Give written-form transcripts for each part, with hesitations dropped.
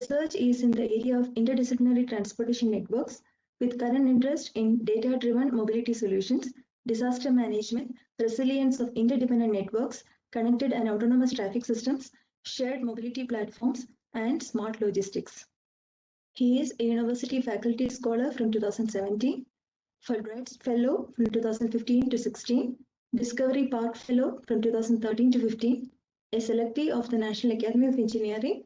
research is in the area of interdisciplinary transportation networks with current interest in data-driven mobility solutions, disaster management, resilience of interdependent networks, connected and autonomous traffic systems, shared mobility platforms, and smart logistics. He is a university faculty scholar from 2017, Fulbright Fellow from 2015 to 16, Discovery Park Fellow from 2013 to 15, a selectee of the National Academy of Engineering,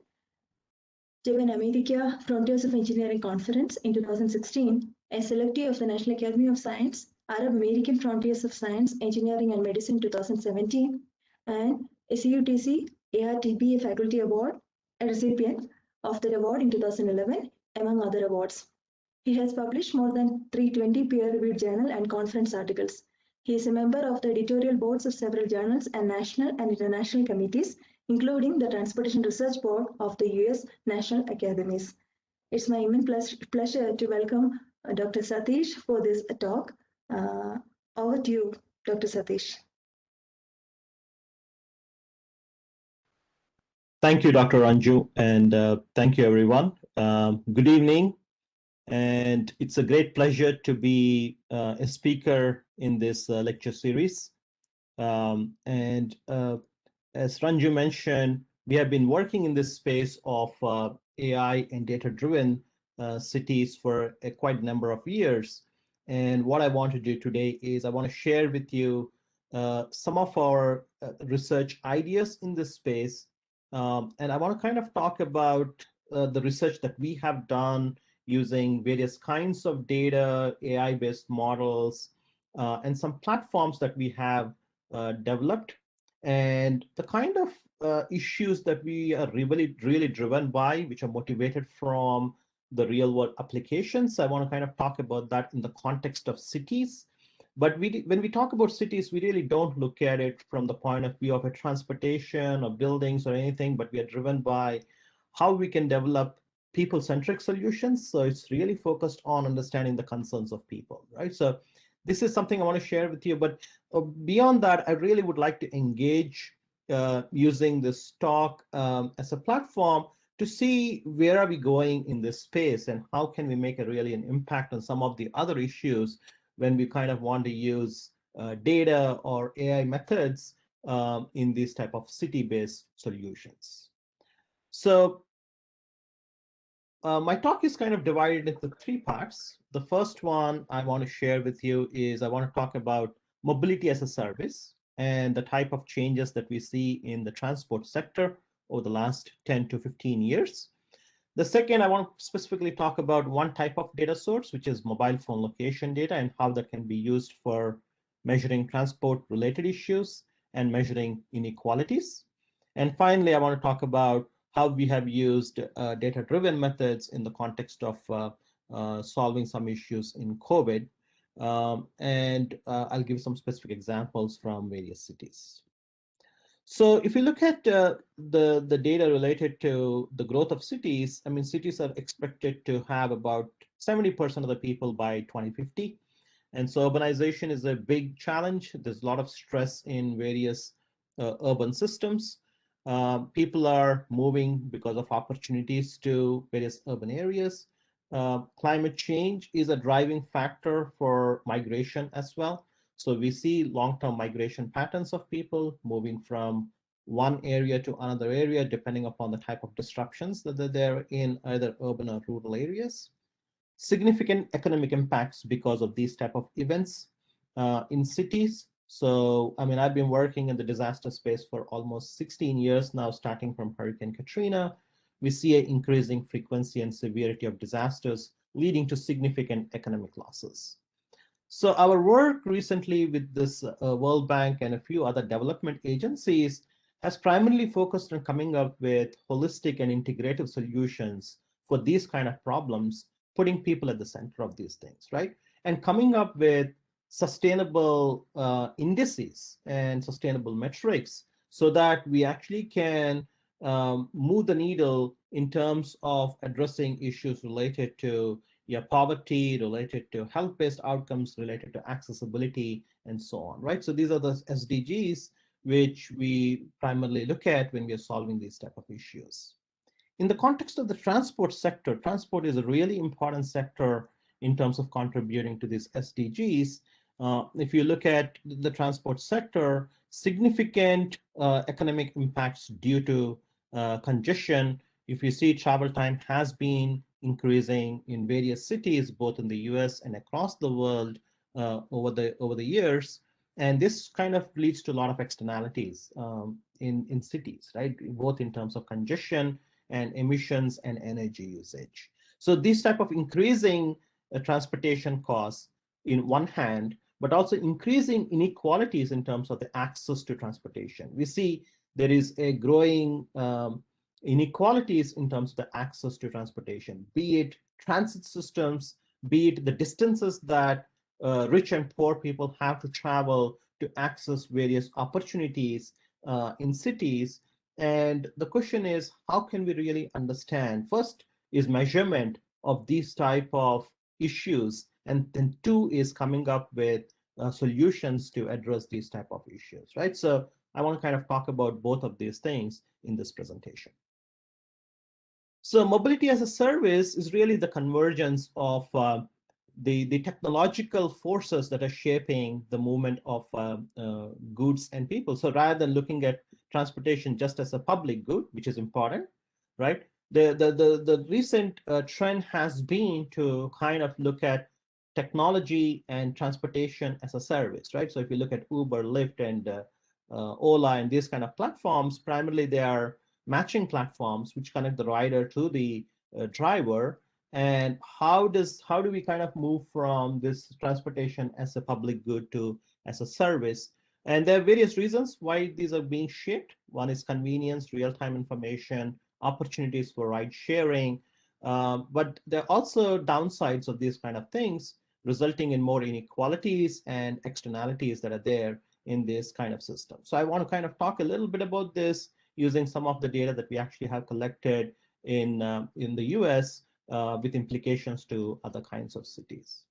Japan America Frontiers of Engineering Conference in 2016, a selectee of the National Academy of Science, Arab American Frontiers of Science, Engineering and Medicine 2017, and a CUTC ARTP Faculty Award, a recipient of that award in 2011, among other awards. He has published more than 320 peer-reviewed journal and conference articles. He is a member of the editorial boards of several journals and national and international committees, including the Transportation Research Board of the US National Academies. It's my immense pleasure to welcome Dr. Satish for this talk. Over to you, Dr. Satish. Thank you, Dr. Anju, and thank you, everyone. Good evening, and it's a great pleasure to be a speaker in this lecture series. As Ranju mentioned, we have been working in this space of AI and data-driven cities for a quite number of years. And what I want to do today is I want to share with you some of our research ideas in this space. And I want to kind of talk about the research that we have done using various kinds of data, AI-based models, and some platforms that we have developed, and the kind of issues that we are really driven by, which are motivated from the real world applications. I want to kind of talk about that in the context of cities. But when we talk about cities, we really don't look at it from the point of view of a transportation or buildings or anything, but we are driven by how we can develop people-centric solutions. So it's really focused on understanding the concerns of people, right? So this is something I want to share with you. But beyond that, I really would like to engage using this talk as a platform to see where are we going in this space and how can we make really an impact on some of the other issues when we kind of want to use data or AI methods in these type of city-based solutions. So my talk is kind of divided into three parts. The first one I want to share with you is I want to talk about mobility as a service and the type of changes that we see in the transport sector over the last 10 to 15 years. The second, I want to specifically talk about one type of data source, which is mobile phone location data, and how that can be used for measuring transport-related issues and measuring inequalities. And finally, I want to talk about how we have used data-driven methods in the context of solving some issues in COVID. And I'll give some specific examples from various cities. So if you look at the data related to the growth of cities, I mean, cities are expected to have about 70% of the people by 2050. And so urbanization is a big challenge. There's a lot of stress in various urban systems. People are moving because of opportunities to various urban areas. Climate change is a driving factor for migration as well. So we see long-term migration patterns of people moving from one area to another area, depending upon the type of disruptions that they're in, either urban or rural areas. Significant economic impacts because of these type of events in cities. So, I mean, I've been working in the disaster space for almost 16 years now, starting from Hurricane Katrina. We see an increasing frequency and severity of disasters, leading to significant economic losses. So our work recently with this World Bank and a few other development agencies has primarily focused on coming up with holistic and integrative solutions for these kind of problems, putting people at the center of these things, right? And coming up with sustainable indices and sustainable metrics so that we actually can move the needle in terms of addressing issues related to poverty, related to health-based outcomes, related to accessibility, and so on, right? So these are the SDGs which we primarily look at when we are solving these type of issues. in the context of the transport sector, transport is a really important sector in terms of contributing to these SDGs. If you look at the transport sector, significant economic impacts due to congestion. If you see, travel time has been increasing in various cities, both in the US and across the world over the years. And this kind of leads to a lot of externalities in cities, right? Both in terms of congestion and emissions and energy usage. So these type of increasing transportation costs in one hand, but also increasing inequalities in terms of the access to transportation. We see there is a growing inequalities in terms of the access to transportation, be it transit systems, be it the distances that rich and poor people have to travel to access various opportunities in cities. And the question is, how can we really understand? First is measurement of these type of issues, and then two is coming up with solutions to address these type of issues, right? So I want to kind of talk about both of these things in this presentation. So mobility as a service is really the convergence of the technological forces that are shaping the movement of goods and people. So rather than looking at transportation just as a public good, which is important, right? The recent trend has been to kind of look at technology and transportation as a service, right? So if you look at Uber, Lyft, and Ola and these kind of platforms, primarily they are matching platforms which connect the rider to the driver. And how do we kind of move from this transportation as a public good to as a service? And there are various reasons why these are being shaped. One is convenience, real-time information, opportunities for ride sharing, but there are also downsides of these kind of things, resulting in more inequalities and externalities that are there in this kind of system. So I want to kind of talk a little bit about this using some of the data that we actually have collected in the US with implications to other kinds of cities.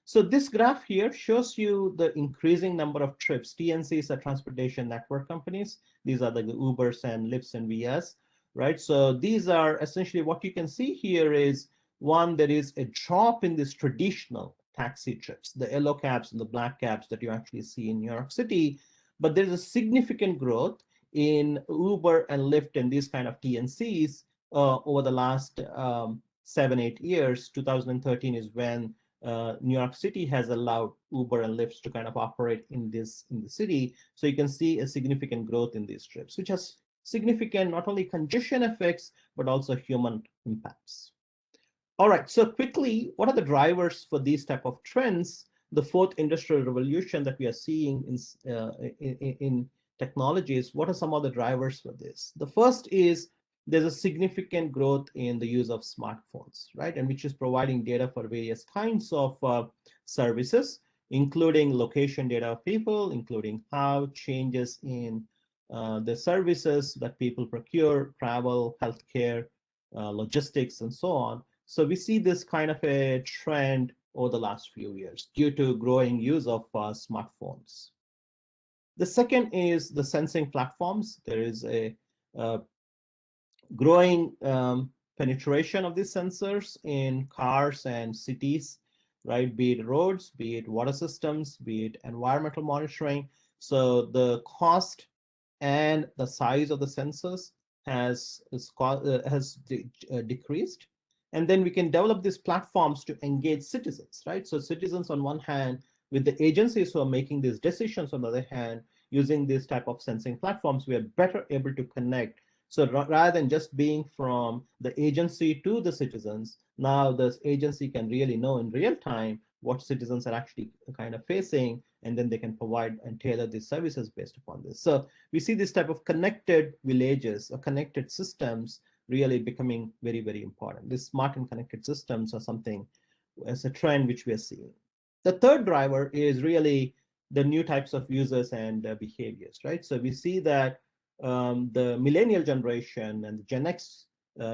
So this graph here shows you the increasing number of trips. TNCs are transportation network companies. These are the Ubers and Lyfts and VS, right? So these are essentially what you can see here is, one, there is a drop in this traditional taxi trips, the yellow cabs and the black cabs that you actually see in New York City, but there's a significant growth in Uber and Lyft and these kind of TNCs over the last 7-8 years. 2013 is when New York City has allowed Uber and Lyft to kind of operate in the city. So you can see a significant growth in these trips, which has significant not only congestion effects, but also human impacts. All right, so quickly, what are the drivers for these type of trends? The fourth industrial revolution that we are seeing in technologies, what are some of the drivers for this? The first is there's a significant growth in the use of smartphones, right? And which is providing data for various kinds of services, including location data of people, including how changes in the services that people procure, travel, healthcare, logistics, and so on. So we see this kind of a trend over the last few years due to growing use of smartphones. The second is the sensing platforms. There is a growing penetration of these sensors in cars and cities, right? Be it roads, be it water systems, be it environmental monitoring. So the cost and the size of the sensors has decreased. And then we can develop these platforms to engage citizens, right? So citizens on one hand, with the agencies who are making these decisions on the other hand, using this type of sensing platforms, we are better able to connect. So rather than just being from the agency to the citizens, now this agency can really know in real time what citizens are actually kind of facing, and then they can provide and tailor these services based upon this. So we see this type of connected villages or connected systems really becoming very, very important. These smart and connected systems are something as a trend which we are seeing. The third driver is really the new types of users and behaviors, right? So we see that the millennial generation and the Gen X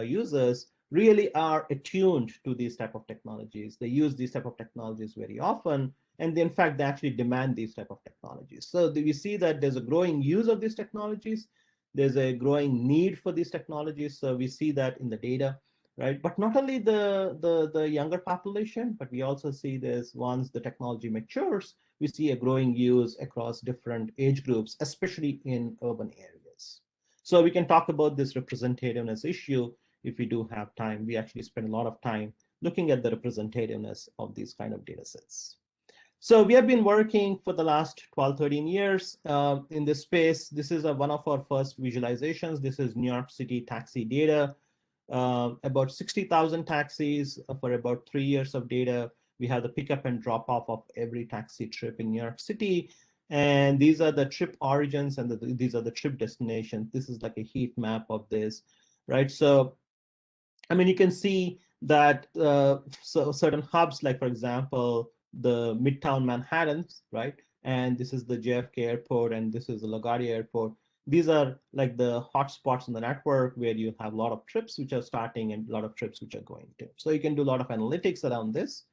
users really are attuned to these type of technologies. They use these type of technologies very often, and in fact, they actually demand these type of technologies. So we see that there's a growing use of these technologies. There's a growing need for these technologies. So we see that in the data, right? But not only the younger population, but we also see this once the technology matures, we see a growing use across different age groups, especially in urban areas. So we can talk about this representativeness issue if we do have time. We actually spend a lot of time looking at the representativeness of these kind of data sets. So we have been working for the last 12, 13 years in this space. This is one of our first visualizations. This is New York City taxi data, about 60,000 taxis for about 3 years of data. We have the pickup and drop off of every taxi trip in New York City. And these are the trip origins and these are the trip destinations. This is like a heat map of this, right? So, I mean, you can see that so certain hubs, like for example, the Midtown Manhattan, right? And this is the JFK Airport, and this is the LaGuardia Airport. These are like the hotspots in the network where you have a lot of trips which are starting and a lot of trips which are going to. So you can do a lot of analytics around this.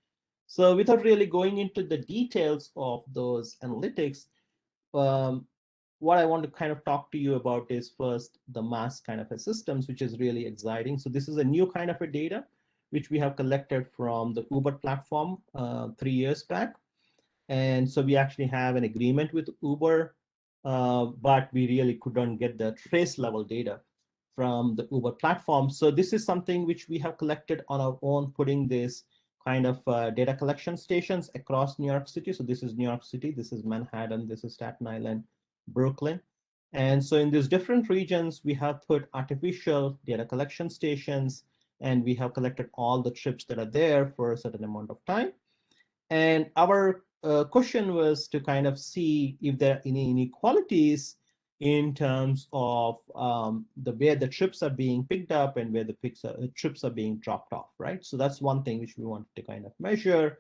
So without really going into the details of those analytics, um, what I want to kind of talk to you about is first the mass kind of a systems, which is really exciting. So this is a new kind of a data which we have collected from the Uber platform 3 years back. And so we actually have an agreement with Uber, but we really couldn't get the trace level data from the Uber platform. So this is something which we have collected on our own, putting this kind of data collection stations across New York City. So this is New York City, this is Manhattan, this is Staten Island, Brooklyn. And so in these different regions, we have put artificial data collection stations, and we have collected all the trips that are there for a certain amount of time. And our question was to kind of see if there are any inequalities in terms of the where the trips are being picked up and where the trips are being dropped off, right? So that's one thing which we wanted to kind of measure.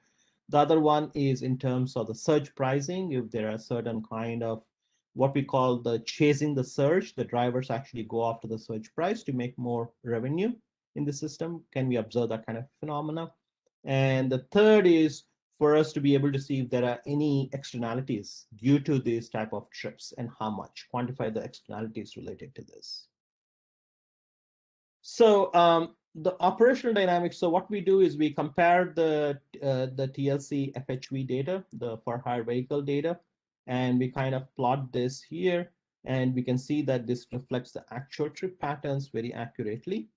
The other one is in terms of the surge pricing, if there are certain kind of what we call the chasing the surge, the drivers actually go after the surge price to make more revenue in the system. Can we observe that kind of phenomena? And the third is for us to be able to see if there are any externalities due to these type of trips and how much, quantify the externalities related to this. So the operational dynamics, so what we do is we compare the TLC FHV data, the for hire vehicle data, and we kind of plot this here, and we can see that this reflects the actual trip patterns very accurately.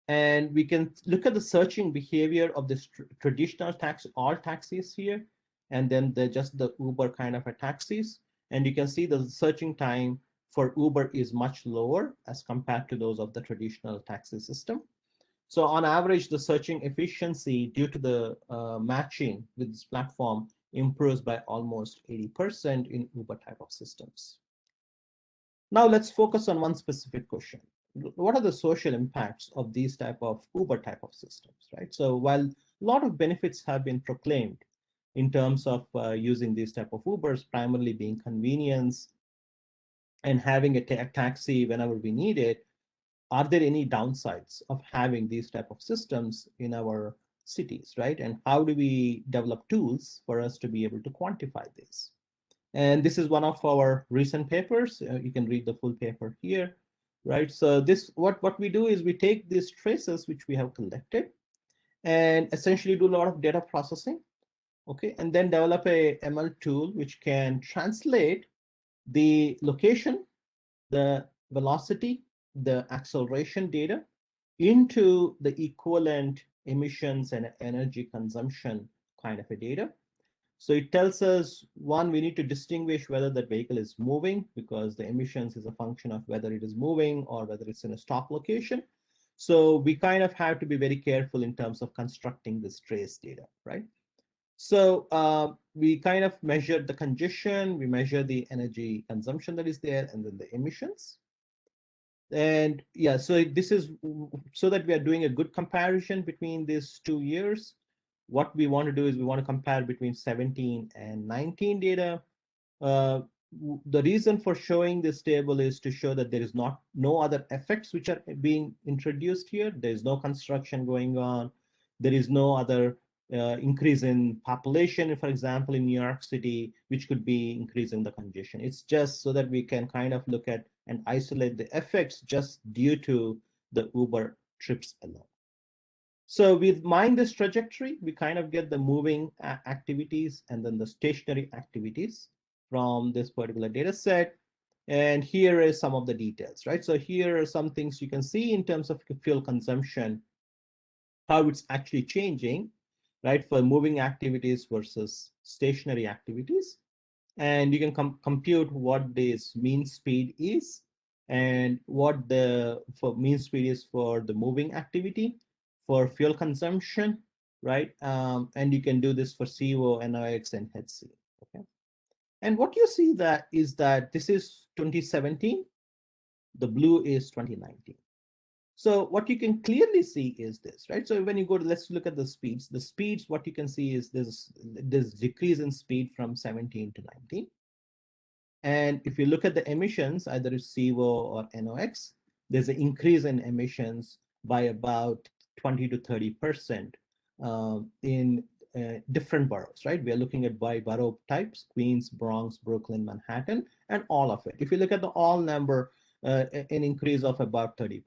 And we can look at the searching behavior of this traditional taxi, all taxis here, and then just the Uber kind of a taxis. And you can see the searching time for Uber is much lower as compared to those of the traditional taxi system. So on average, the searching efficiency due to the matching with this platform improves by almost 80% in Uber type of systems. Now let's focus on one specific question. What are the social impacts of these type of Uber type of systems, right? So while a lot of benefits have been proclaimed in terms of using these type of Ubers, primarily being convenience and having a taxi whenever we need it, are there any downsides of having these type of systems in our cities, right? And how do we develop tools for us to be able to quantify this? And this is one of our recent papers. You can read the full paper here, right? So this, what we do is we take these traces which we have collected and essentially do a lot of data processing, okay? And then develop a ML tool which can translate the location, the velocity, the acceleration data into the equivalent emissions and energy consumption kind of a data. So it tells us, one, we need to distinguish whether that vehicle is moving, because the emissions is a function of whether it is moving or whether it's in a stop location. So we kind of have to be very careful in terms of constructing this trace data, right? So we kind of measure the congestion, we measure the energy consumption that is there, and then the emissions. And yeah, so this is so that we are doing a good comparison between these 2 years. What we want to do is we want to compare between 17 and 19 data. Uh, the reason for showing this table is to show that there is no other effects which are being introduced here. There is no construction going on. There is no other increase in population, for example, in New York City, which could be increasing the congestion. It's just so that we can kind of look at and isolate the effects just due to the Uber trips alone. So with mind this trajectory, we kind of get the moving activities and then the stationary activities from this particular data set. And here is some of the details, right? So here are some things you can see in terms of fuel consumption, how it's actually changing, right, for moving activities versus stationary activities. And you can compute what this mean speed is and what the mean speed is for the moving activity, for fuel consumption, right? And you can do this for CO, NOx, and HC. Okay. And what you see that is that this is 2017, the blue is 2019. So what you can clearly see is this, right? So when you go to, let's look at the speeds, what you can see is this decrease in speed from 17 to 19. And if you look at the emissions, either it's CO or NOx, there's an increase in emissions by about 20 to 30% in different boroughs, right? We are looking at by borough types: Queens, Bronx, Brooklyn, Manhattan, and all of it. If you look at the all number, an increase of about 30%,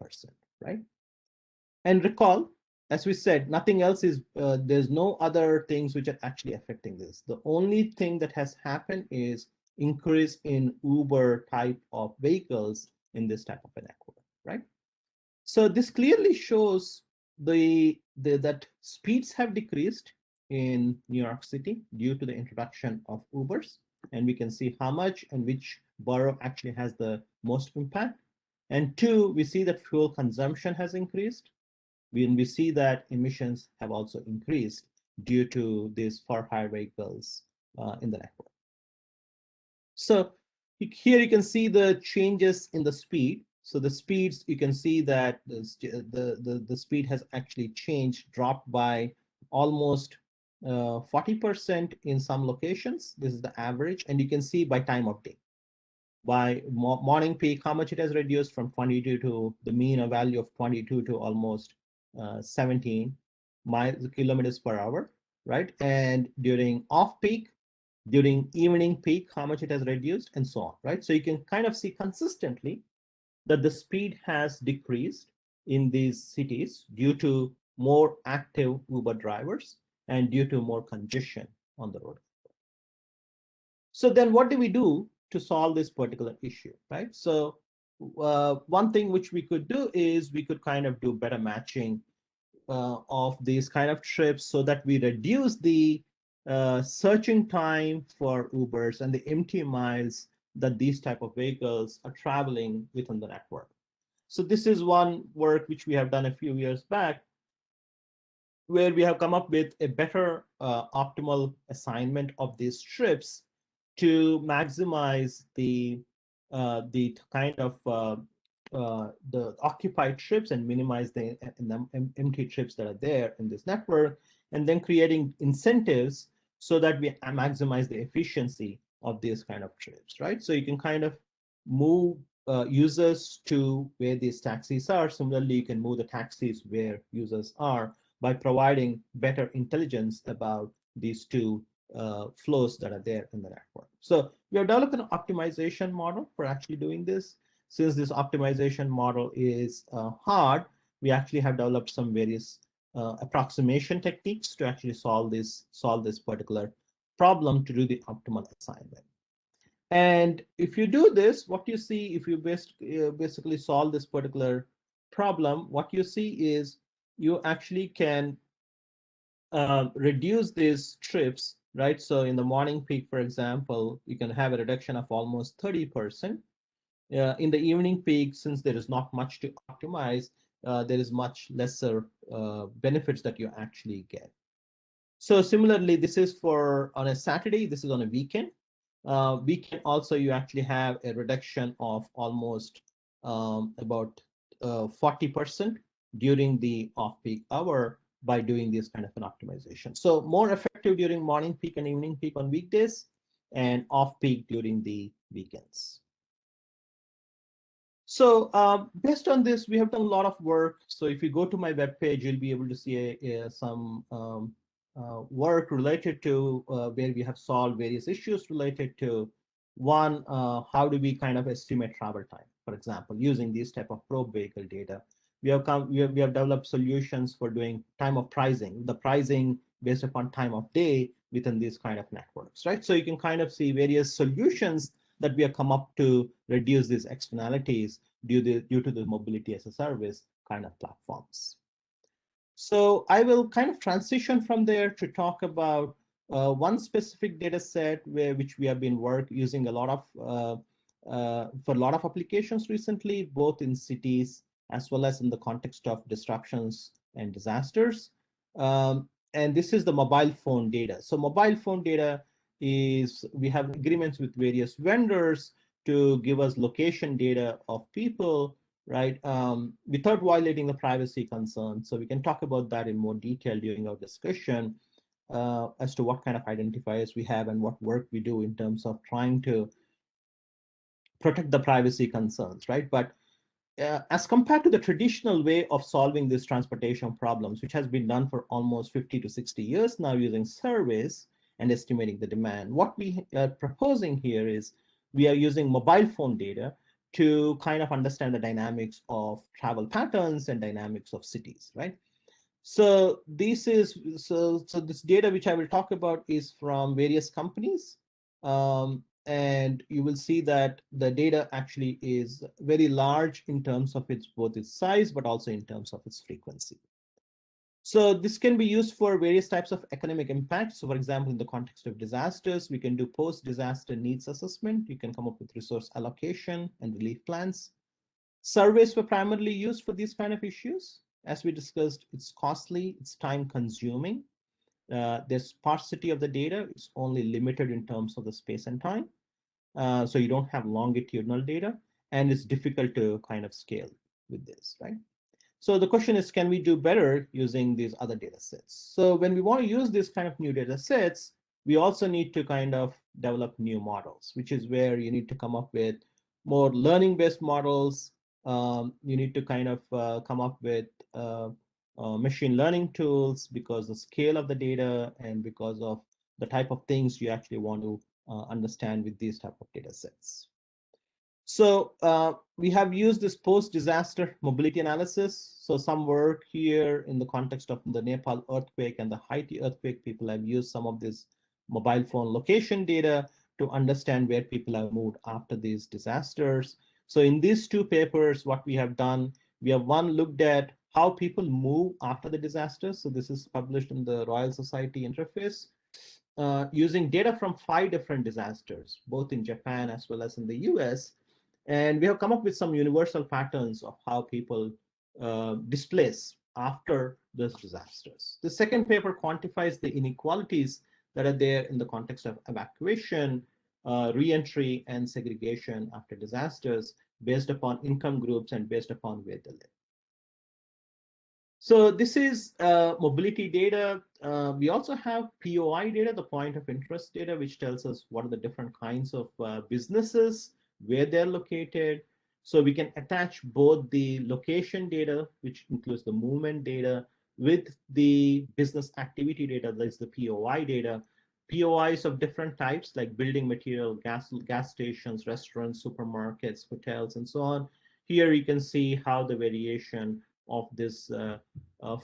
right? And recall, as we said, nothing else is, there's no other things which are actually affecting this. The only thing that has happened is increase in Uber type of vehicles in this type of a network, right? So this clearly shows that speeds have decreased in New York City due to the introduction of Ubers. And we can see how much and which borough actually has the most impact. And two, we see that fuel consumption has increased. We see that emissions have also increased due to these for-hire vehicles in the network. So here you can see the changes in the speed. So the speeds, you can see that the speed has actually changed, dropped by almost 40% in some locations. This is the average, and you can see by time of day. By morning peak, how much it has reduced from 22 to the mean of value of 22 to almost 17 kilometers per hour, right? And during off peak, during evening peak, how much it has reduced, and so on, right? So you can kind of see consistently that the speed has decreased in these cities due to more active Uber drivers and due to more congestion on the road. So then what do we do to solve this particular issue, right? So one thing which we could do is we could kind of do better matching of these kind of trips so that we reduce the searching time for Ubers and the empty miles that these type of vehicles are traveling within the network. So this is one work which we have done a few years back, where we have come up with a better optimal assignment of these trips to maximize the kind of the occupied trips and minimize the empty trips that are there in this network, and then creating incentives so that we maximize the efficiency of these kind of trips, right? So you can kind of move users to where these taxis are. Similarly, you can move the taxis where users are by providing better intelligence about these two flows that are there in the network. So we have developed an optimization model for actually doing this. Since this optimization model is hard, we actually have developed some various approximation techniques to actually solve this particular problem to do the optimal assignment. And if you do this, what you see, if you basically solve this particular problem, what you see is you actually can reduce these trips, right? So in the morning peak, for example, you can have a reduction of almost 30%. In the evening peak, since there is not much to optimize, there is much lesser benefits that you actually get. So similarly, this is for on a Saturday, this is on a weekend. Weekend also, you actually have a reduction of almost about 40% during the off-peak hour by doing this kind of an optimization. So more effective during morning peak and evening peak on weekdays, and off-peak during the weekends. So based on this, we have done a lot of work. So if you go to my webpage, you'll be able to see some work related to where we have solved various issues related to one, how do we kind of estimate travel time, for example, using these type of probe vehicle data. We have developed solutions for doing time of pricing, the pricing based upon time of day within these kind of networks, right? So you can kind of see various solutions that we have come up to reduce these externalities due to the mobility as a service kind of platforms. So I will kind of transition from there to talk about one specific data set which we have been using a lot of for a lot of applications recently, both in cities as well as in the context of disruptions and disasters. And this is the mobile phone data. So mobile phone data is, we have agreements with various vendors to give us location data of people, right, without violating the privacy concerns. So we can talk about that in more detail during our discussion as to what kind of identifiers we have and what work we do in terms of trying to protect the privacy concerns, right? But as compared to the traditional way of solving these transportation problems, which has been done for almost 50 to 60 years now using surveys and estimating the demand, what we are proposing here is we are using mobile phone data to kind of understand the dynamics of travel patterns and dynamics of cities, right? So this data which I will talk about is from various companies. And you will see that the data actually is very large in terms of both its size, but also in terms of its frequency. So this can be used for various types of economic impacts. So for example, in the context of disasters, we can do post-disaster needs assessment. You can come up with resource allocation and relief plans. Surveys were primarily used for these kind of issues. As we discussed, it's costly, it's time consuming. The sparsity of the data is only limited in terms of the space and time. So you don't have longitudinal data, and it's difficult to kind of scale with this, right? So the question is, can we do better using these other data sets? So when we want to use these kind of new data sets, we also need to kind of develop new models, which is where you need to come up with more learning-based models. You need to kind of come up with machine learning tools because the scale of the data and because of the type of things you actually want to understand with these type of data sets. So we have used this post-disaster mobility analysis. So some work here in the context of the Nepal earthquake and the Haiti earthquake, people have used some of this mobile phone location data to understand where people have moved after these disasters. So in these two papers, what we have done, we have one looked at how people move after the disasters. So this is published in the Royal Society interface. Using data from 5 different disasters, both in Japan as well as in the US. And we have come up with some universal patterns of how people displace after those disasters. The second paper quantifies the inequalities that are there in the context of evacuation, reentry, and segregation after disasters based upon income groups and based upon where they live. So this is mobility data. We also have POI data, the point of interest data, which tells us what are the different kinds of businesses, where they're located. So we can attach both the location data, which includes the movement data, with the business activity data, that's the POI data. POIs of different types, like building material, gas stations, restaurants, supermarkets, hotels, and so on. Here you can see how the variation of this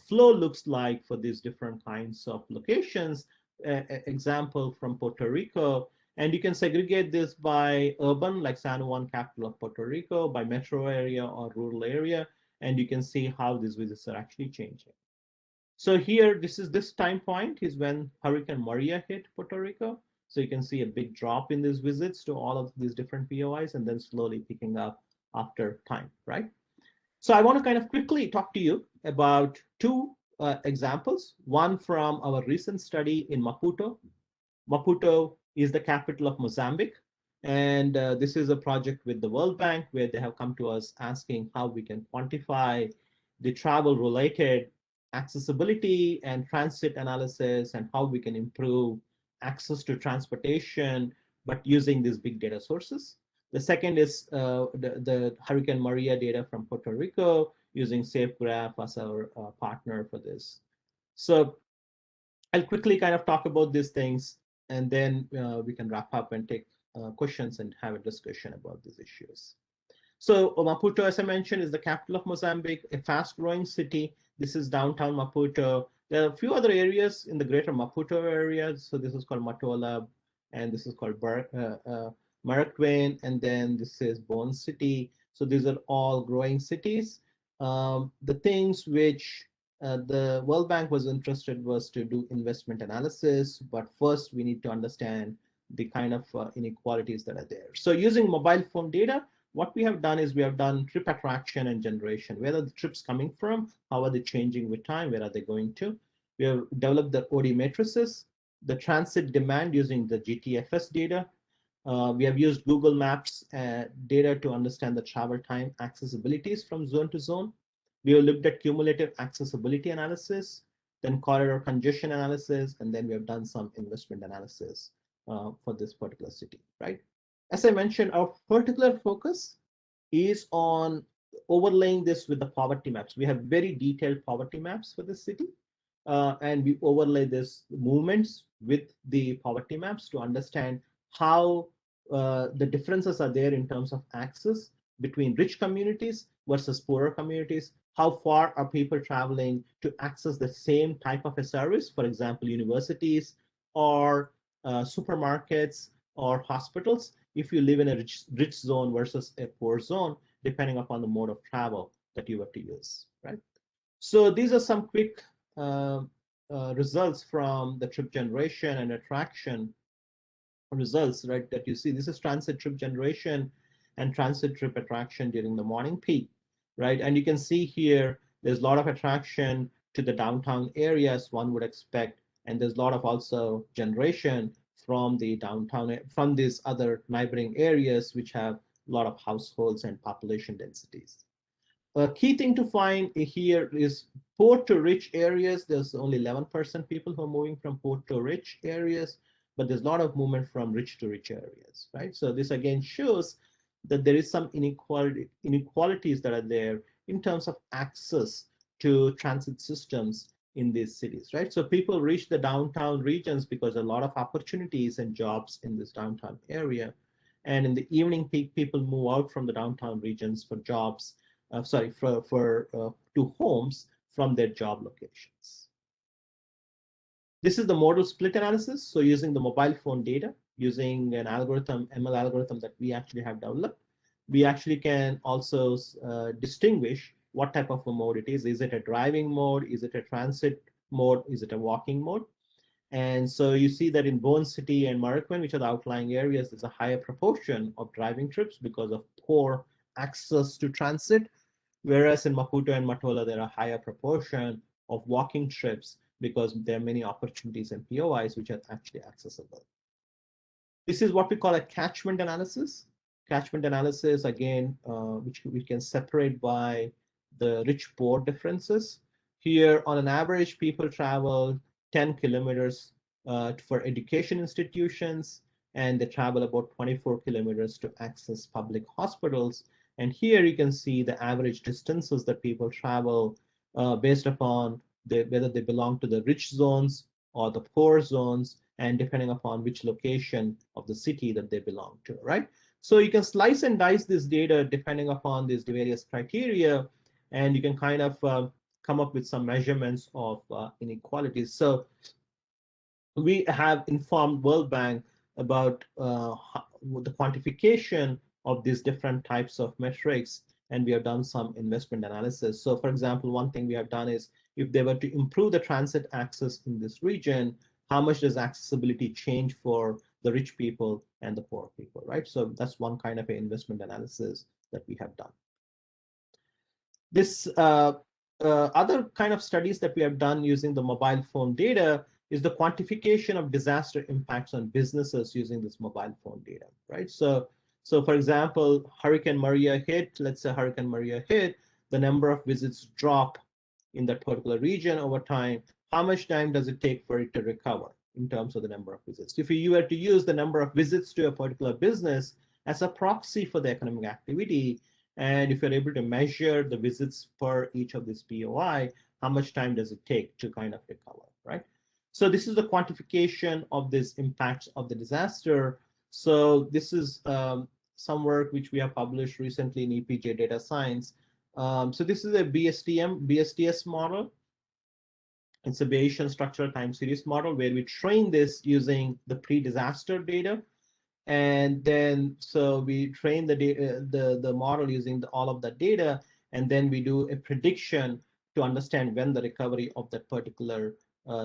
flow looks like for these different kinds of locations. Example from Puerto Rico, and you can segregate this by urban, like San Juan, capital of Puerto Rico, by metro area or rural area, and you can see how these visits are actually changing. So here, this time point is when Hurricane Maria hit Puerto Rico. So you can see a big drop in these visits to all of these different POIs, and then slowly picking up after time, right? So I want to kind of quickly talk to you about two examples. One from our recent study in Maputo. Maputo is the capital of Mozambique. And this is a project with the World Bank where they have come to us asking how we can quantify the travel-related accessibility and transit analysis and how we can improve access to transportation, but using these big data sources. The second is the Hurricane Maria data from Puerto Rico using SafeGraph as our partner for this. So I'll quickly kind of talk about these things, and then we can wrap up and take questions and have a discussion about these issues. So Maputo, as I mentioned, is the capital of Mozambique, a fast-growing city. This is downtown Maputo. There are a few other areas in the greater Maputo area. So this is called Matola, and this is called Marakwin, and then this is Bone City. So these are all growing cities. The things which the World Bank was interested was to do investment analysis, but first we need to understand the kind of inequalities that are there. So using mobile phone data, what we have done is we have done trip attraction and generation. Where are the trips coming from? How are they changing with time? Where are they going to? We have developed the OD matrices, the transit demand using the GTFS data. We have used Google Maps data to understand the travel time accessibilities from zone to zone. We have looked at cumulative accessibility analysis, then corridor congestion analysis, and then we have done some investment analysis for this particular city, right? As I mentioned, our particular focus is on overlaying this with the poverty maps. We have very detailed poverty maps for this city, and we overlay this movements with the poverty maps to understand how the differences are there in terms of access between rich communities versus poorer communities. How far are people traveling to access the same type of a service, for example, universities or supermarkets or hospitals, if you live in a rich zone versus a poor zone, depending upon the mode of travel that you were to use, right? So these are some quick uh, results from the trip generation and attraction results, right, that you see. This is transit trip generation and transit trip attraction during the morning peak, right? And you can see here, there's a lot of attraction to the downtown areas one would expect, and there's a lot of also generation from the downtown, from these other neighboring areas which have a lot of households and population densities. A key thing to find here is poor to rich areas. There's only 11% people who are moving from poor to rich areas, but there's a lot of movement from rich to rich areas, right? So this again shows that there is some inequalities that are there in terms of access to transit systems in these cities, right? So people reach the downtown regions because a lot of opportunities and jobs in this downtown area. And in the evening peak, people move out from the downtown regions for jobs, to homes from their job locations. This is the modal split analysis. So using the mobile phone data, using an algorithm, ML algorithm that we actually have developed, we actually can also distinguish what type of a mode it is. Is it a driving mode? Is it a transit mode? Is it a walking mode? And so you see that in Bone City and Marakwin, which are the outlying areas, there's a higher proportion of driving trips because of poor access to transit. Whereas in Maputo and Matola, there are a higher proportion of walking trips because there are many opportunities and POIs which are actually accessible. This is what we call a catchment analysis. Catchment analysis, again, which we can separate by the rich-poor differences. Here, on an average, people travel 10 kilometers for education institutions, and they travel about 24 kilometers to access public hospitals. And here you can see the average distances that people travel based upon whether they belong to the rich zones or the poor zones, and depending upon which location of the city that they belong to, right? So you can slice and dice this data depending upon these various criteria, and you can kind of come up with some measurements of inequalities. So we have informed World Bank about the quantification of these different types of metrics, and we have done some investment analysis. So for example, one thing we have done is if they were to improve the transit access in this region, how much does accessibility change for the rich people and the poor people, right? So that's one kind of an investment analysis that we have done. This other kind of studies that we have done using the mobile phone data is the quantification of disaster impacts on businesses using this mobile phone data, right? So for example, Hurricane Maria hit, let's say Hurricane Maria hit, the number of visits drop in that particular region over time. How much time does it take for it to recover in terms of the number of visits? If you were to use the number of visits to a particular business as a proxy for the economic activity, and if you're able to measure the visits per each of these POI, how much time does it take to kind of recover, right? So this is the quantification of these impacts of the disaster. So this is some work which we have published recently in EPJ Data Science. So this is a BSTS model. It's a Bayesian structural time series model where we train this using the pre-disaster data. And then so we train the data, the model using all of that data, and then we do a prediction to understand when the recovery of that particular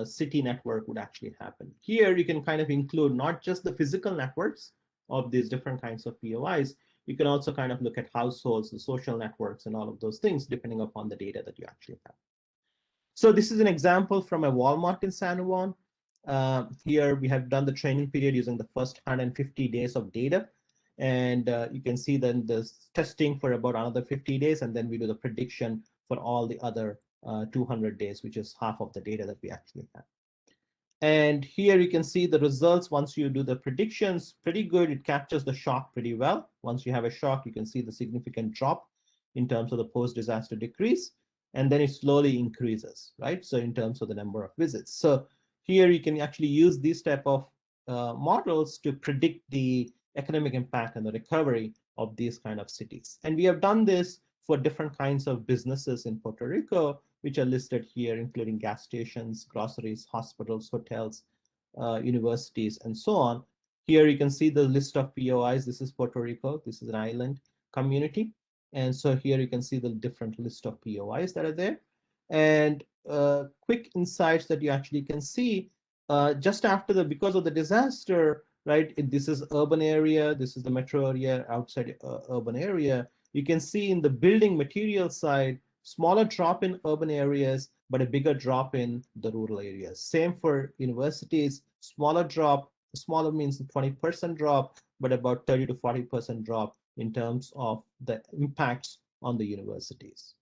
city network would actually happen. Here you can kind of include not just the physical networks of these different kinds of POIs, you can also kind of look at households and social networks and all of those things depending upon the data that you actually have. So this is an example from a Walmart in San Juan. Here we have done the training period using the first 150 days of data. And you can see then the testing for about another 50 days, and then we do the prediction for all the other 200 days, which is half of the data that we actually have. And here you can see the results once you do the predictions, pretty good. It captures the shock pretty well. Once you have a shock, you can see the significant drop in terms of the post-disaster decrease, and then it slowly increases, right? So in terms of the number of visits. So here you can actually use these type of models to predict the economic impact and the recovery of these kind of cities. And we have done this for different kinds of businesses in Puerto Rico, which are listed here, including gas stations, groceries, hospitals, hotels, universities, and so on. Here you can see the list of POIs. This is Puerto Rico. This is an island community. And so here you can see the different list of POIs that are there. And quick insights that you actually can see just after because of the disaster, right? This is urban area. This is the metro area outside urban area. You can see in the building material side, smaller drop in urban areas, but a bigger drop in the rural areas. Same for universities, smaller drop, smaller means 20% drop, but about 30 to 40% drop in terms of the impacts on the universities.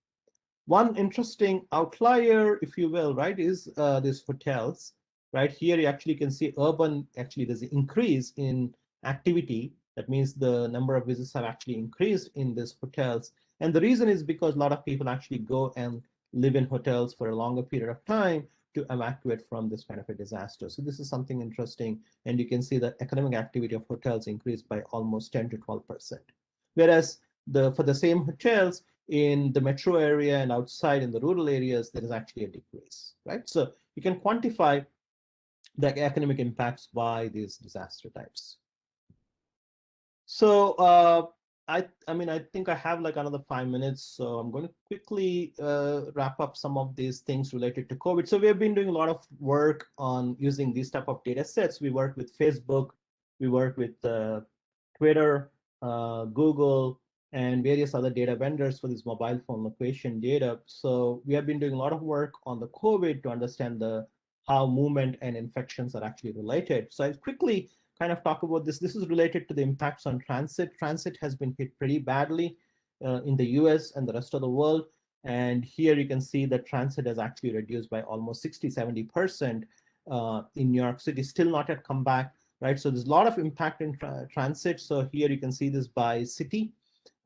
One interesting outlier, if you will, right, is these hotels. Right here, you actually can see urban, actually there's an increase in activity. That means the number of visits have actually increased in these hotels. And the reason is because a lot of people actually go and live in hotels for a longer period of time to evacuate from this kind of a disaster. So this is something interesting. And you can see the economic activity of hotels increased by almost 10 to 12%. Whereas for the same hotels in the metro area and outside in the rural areas, there is actually a decrease, right? So you can quantify the economic impacts by these disaster types. So I think I have like another 5 minutes, so I'm going to quickly wrap up some of these things related to COVID. So we have been doing a lot of work on using these type of data sets. We work with Facebook, we work with Twitter, Google, and various other data vendors for this mobile phone location data. So we have been doing a lot of work on the COVID to understand how movement and infections are actually related. So I'll quickly kind of talk about this. This is related to the impacts on transit. Transit has been hit pretty badly in the US and the rest of the world. And here you can see that transit has actually reduced by almost 60, 70% in New York City, still not yet come back, right? So there's a lot of impact in transit. So here you can see this by city,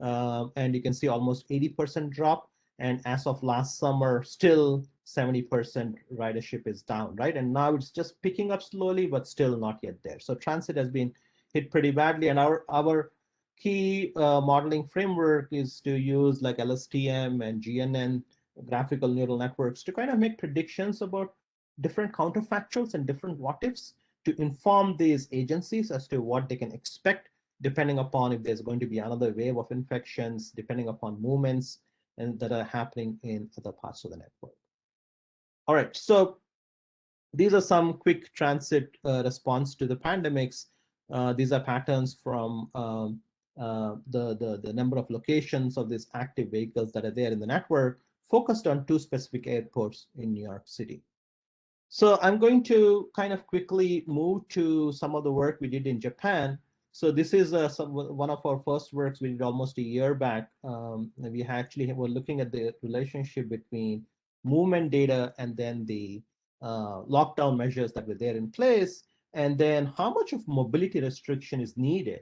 and you can see almost 80% drop. And as of last summer, still 70% ridership is down, right? And now it's just picking up slowly, but still not yet there. So transit has been hit pretty badly. And our key modeling framework is to use like LSTM and GNN, graphical neural networks, to kind of make predictions about different counterfactuals and different what ifs to inform these agencies as to what they can expect, depending upon if there's going to be another wave of infections, depending upon movements and that are happening in other parts of the network. All right, so these are some quick transit response to the pandemics. These are patterns from the number of locations of these active vehicles that are there in the network, focused on 2 specific airports in New York City. So I'm going to kind of quickly move to some of the work we did in Japan. So this is one of our first works we did almost a year back. We actually were looking at the relationship between movement data and then the lockdown measures that were there in place, and then how much of mobility restriction is needed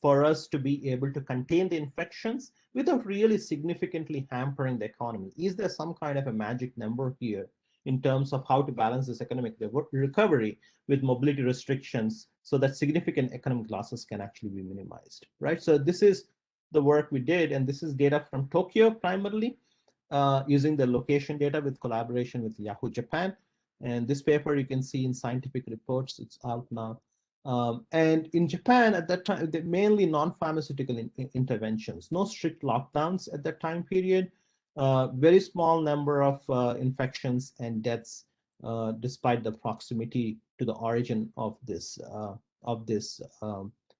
for us to be able to contain the infections without really significantly hampering the economy. Is there some kind of a magic number here in terms of how to balance this economic recovery with mobility restrictions so that significant economic losses can actually be minimized, right? So this is the work we did, and this is data from Tokyo primarily, using the location data with collaboration with Yahoo Japan. And this paper you can see in Scientific Reports, it's out now. And in Japan at that time, mainly non-pharmaceutical interventions, no strict lockdowns at that time period, very small number of infections and deaths, despite the proximity to the origin of this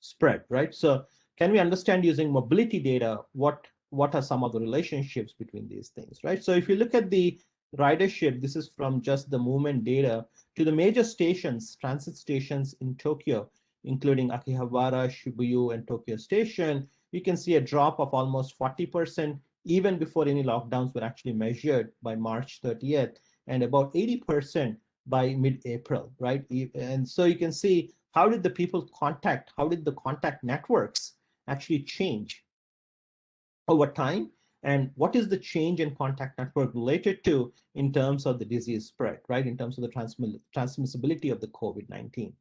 spread, right? So can we understand using mobility data what are some of the relationships between these things, right? So if you look at the ridership, this is from just the movement data to the major stations, transit stations in Tokyo, including Akihabara, Shibuya, and Tokyo Station. You can see a drop of almost 40%, even before any lockdowns were actually measured by March 30th, and about 80% by mid-April, right? And so you can see how did the contact networks actually change over time, and what is the change in contact network related to in terms of the disease spread, right? In terms of the transmissibility of the COVID-19.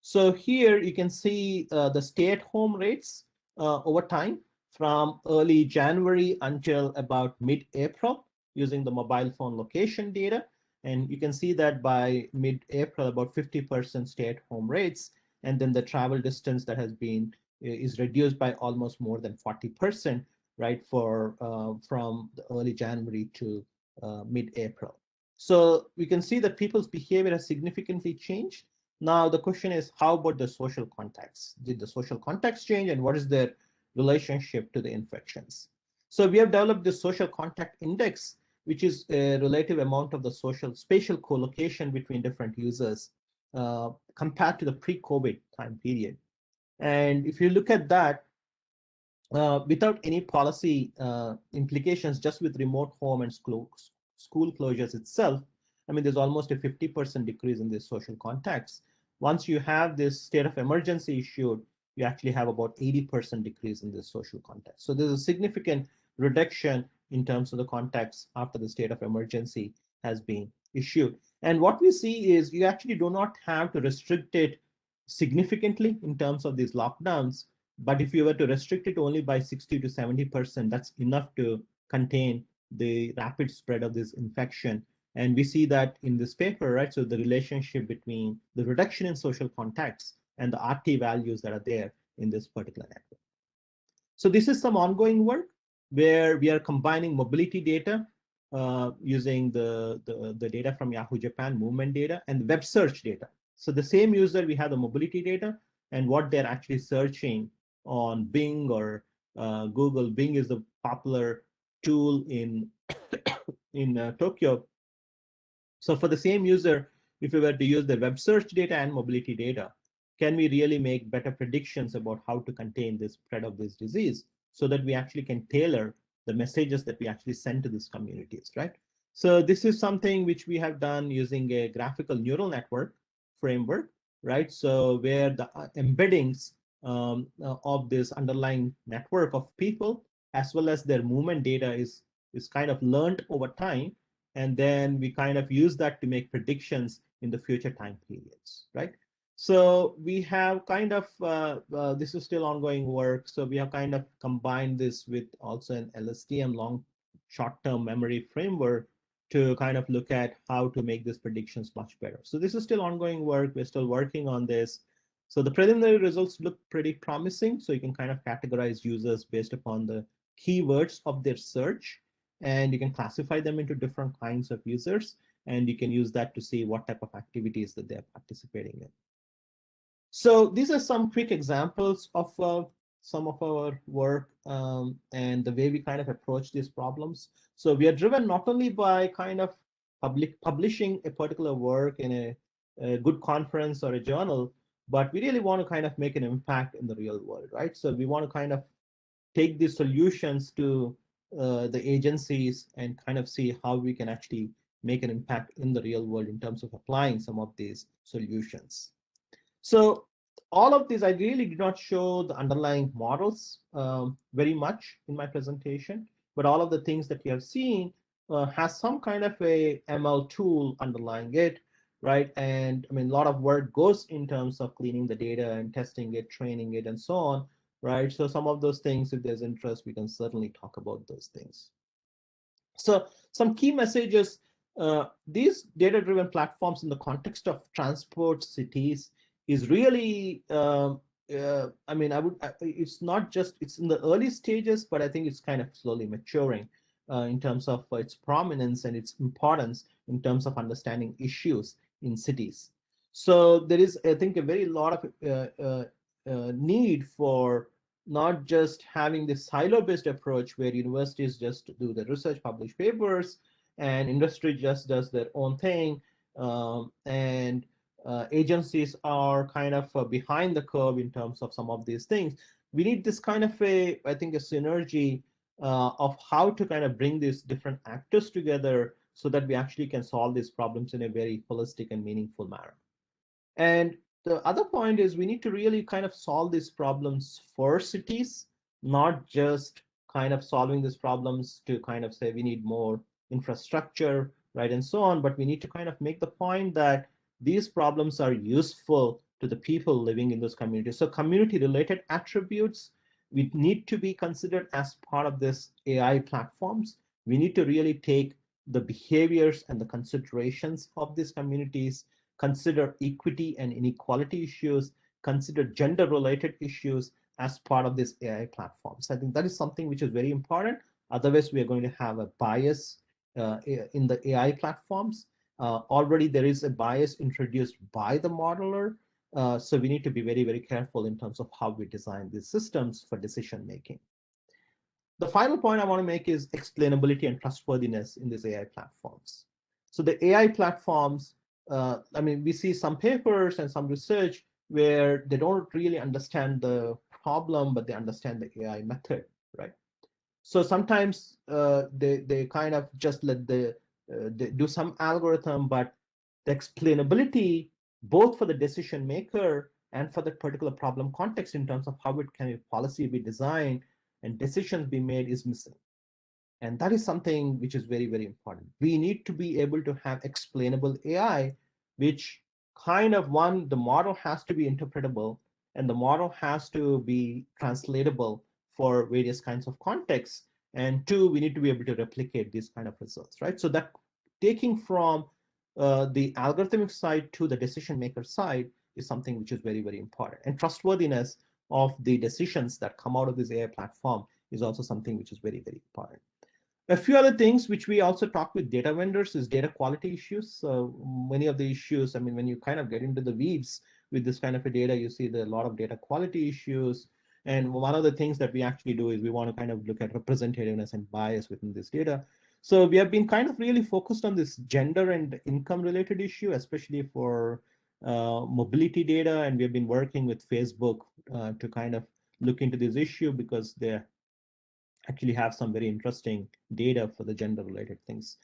So here you can see the stay-at-home rates over time from early January until about mid-April using the mobile phone location data. And you can see that by mid-April, about 50% stay-at-home rates, and then the travel distance that has been is reduced by almost more than 40%, right, for from the early January to mid-April. So we can see that people's behavior has significantly changed. Now, the question is, how about the social context? Did the social context change, and what is their relationship to the infections? So we have developed this social contact index, which is a relative amount of the social spatial co-location between different users compared to the pre-COVID time period. And if you look at that, without any policy implications, just with remote home and school closures itself, I mean, there's almost a 50% decrease in this social contacts. Once you have this state of emergency issued, you actually have about 80% decrease in this social contacts. So there's a significant reduction in terms of the contacts after the state of emergency has been issued. And what we see is you actually do not have to restrict it significantly in terms of these lockdowns. But if you were to restrict it only by 60 to 70%, that's enough to contain the rapid spread of this infection. And we see that in this paper, right? So the relationship between the reduction in social contacts and the RT values that are there in this particular network. So this is some ongoing work where we are combining mobility data using the data from Yahoo Japan, movement data, and web search data. So the same user, we have the mobility data and what they're actually searching on Bing or Google. Bing is the popular tool in Tokyo. So for the same user, if we were to use the web search data and mobility data, can we really make better predictions about how to contain the spread of this disease so that we actually can tailor the messages that we actually send to these communities, right? So this is something which we have done using a graphical neural network framework, right? So where the embeddings of this underlying network of people as well as their movement data is kind of learned over time, and then we kind of use that to make predictions in the future time periods, right? So we have kind of, this is still ongoing work, so we have kind of combined this with also an LSTM long short-term memory framework to kind of look at how to make these predictions much better. So this is still ongoing work, we're still working on this. So the preliminary results look pretty promising, so you can kind of categorize users based upon the keywords of their search, and you can classify them into different kinds of users, and you can use that to see what type of activities that they're participating in. So these are some quick examples of some of our work and the way we kind of approach these problems. So we are driven not only by kind of publishing a particular work in a good conference or a journal, but we really want to kind of make an impact in the real world, right? So we want to kind of take these solutions to the agencies and kind of see how we can actually make an impact in the real world in terms of applying some of these solutions. So all of these, I really did not show the underlying models very much in my presentation, but all of the things that you have seen has some kind of a ML tool underlying it. right? And I mean, a lot of work goes in terms of cleaning the data and testing it, training it, and so on, right? So some of those things, if there's interest, we can certainly talk about those things. So some key messages, these data-driven platforms in the context of transport cities is really, I mean, it's not just, it's in the early stages, but I think it's kind of slowly maturing in terms of its prominence and its importance in terms of understanding issues in cities. So there is, I think, a very lot of need for not just having this silo-based approach where universities just do the research, publish papers, and industry just does their own thing, and agencies are kind of behind the curve in terms of some of these things. We need this kind of a, I think, a synergy of how to kind of bring these different actors together so that we actually can solve these problems in a very holistic and meaningful manner. And the other point is we need to really kind of solve these problems for cities, not just kind of solving these problems to kind of say we need more infrastructure, right, and so on, but we need to kind of make the point that these problems are useful to the people living in those communities. So community-related attributes, we need to be considered as part of this AI platforms. We need to really take the behaviors and the considerations of these communities, consider equity and inequality issues, consider gender-related issues as part of this AI platforms. I think that is something which is very important. Otherwise, we are going to have a bias in the AI platforms. Already there is a bias introduced by the modeler. So we need to be very, very careful in terms of how we design these systems for decision making. The final point I want to make is explainability and trustworthiness in these AI platforms. So the AI platforms, I mean, we see some papers and some research where they don't really understand the problem, but they understand the AI method, right? So sometimes they kind of just let they do some algorithm, but the explainability both for the decision maker and for the particular problem context in terms of how it can policy be designed and decisions be made is missing. And that is something which is very, very important. We need to be able to have explainable AI, which kind of, one, the model has to be interpretable and the model has to be translatable for various kinds of contexts. And two, we need to be able to replicate these kind of results, right? So that taking from the algorithmic side to the decision maker side is something which is very, very important. And trustworthiness of the decisions that come out of this AI platform is also something which is very, very important. A few other things which we also talk with data vendors is data quality issues. So many of the issues, I mean, when you kind of get into the weeds with this kind of a data, you see there are a lot of data quality issues. And one of the things that we actually do is we want to kind of look at representativeness and bias within this data. So we have been kind of really focused on this gender and income related issue, especially for mobility data. And we have been working with Facebook to kind of look into this issue because they actually have some very interesting data for the gender related things.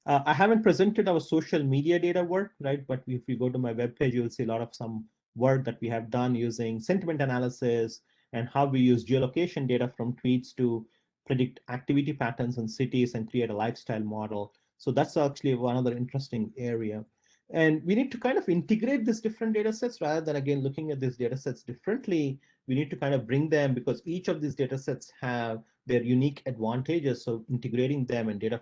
I haven't presented our social media data work, right? But if you go to my webpage, you'll see a lot of some work that we have done using sentiment analysis and how we use geolocation data from tweets to predict activity patterns in cities and create a lifestyle model. So that's actually one other interesting area. And we need to kind of integrate these different data sets rather than, again, looking at these data sets differently. We need to kind of bring them because each of these data sets have their unique advantages. So integrating them in data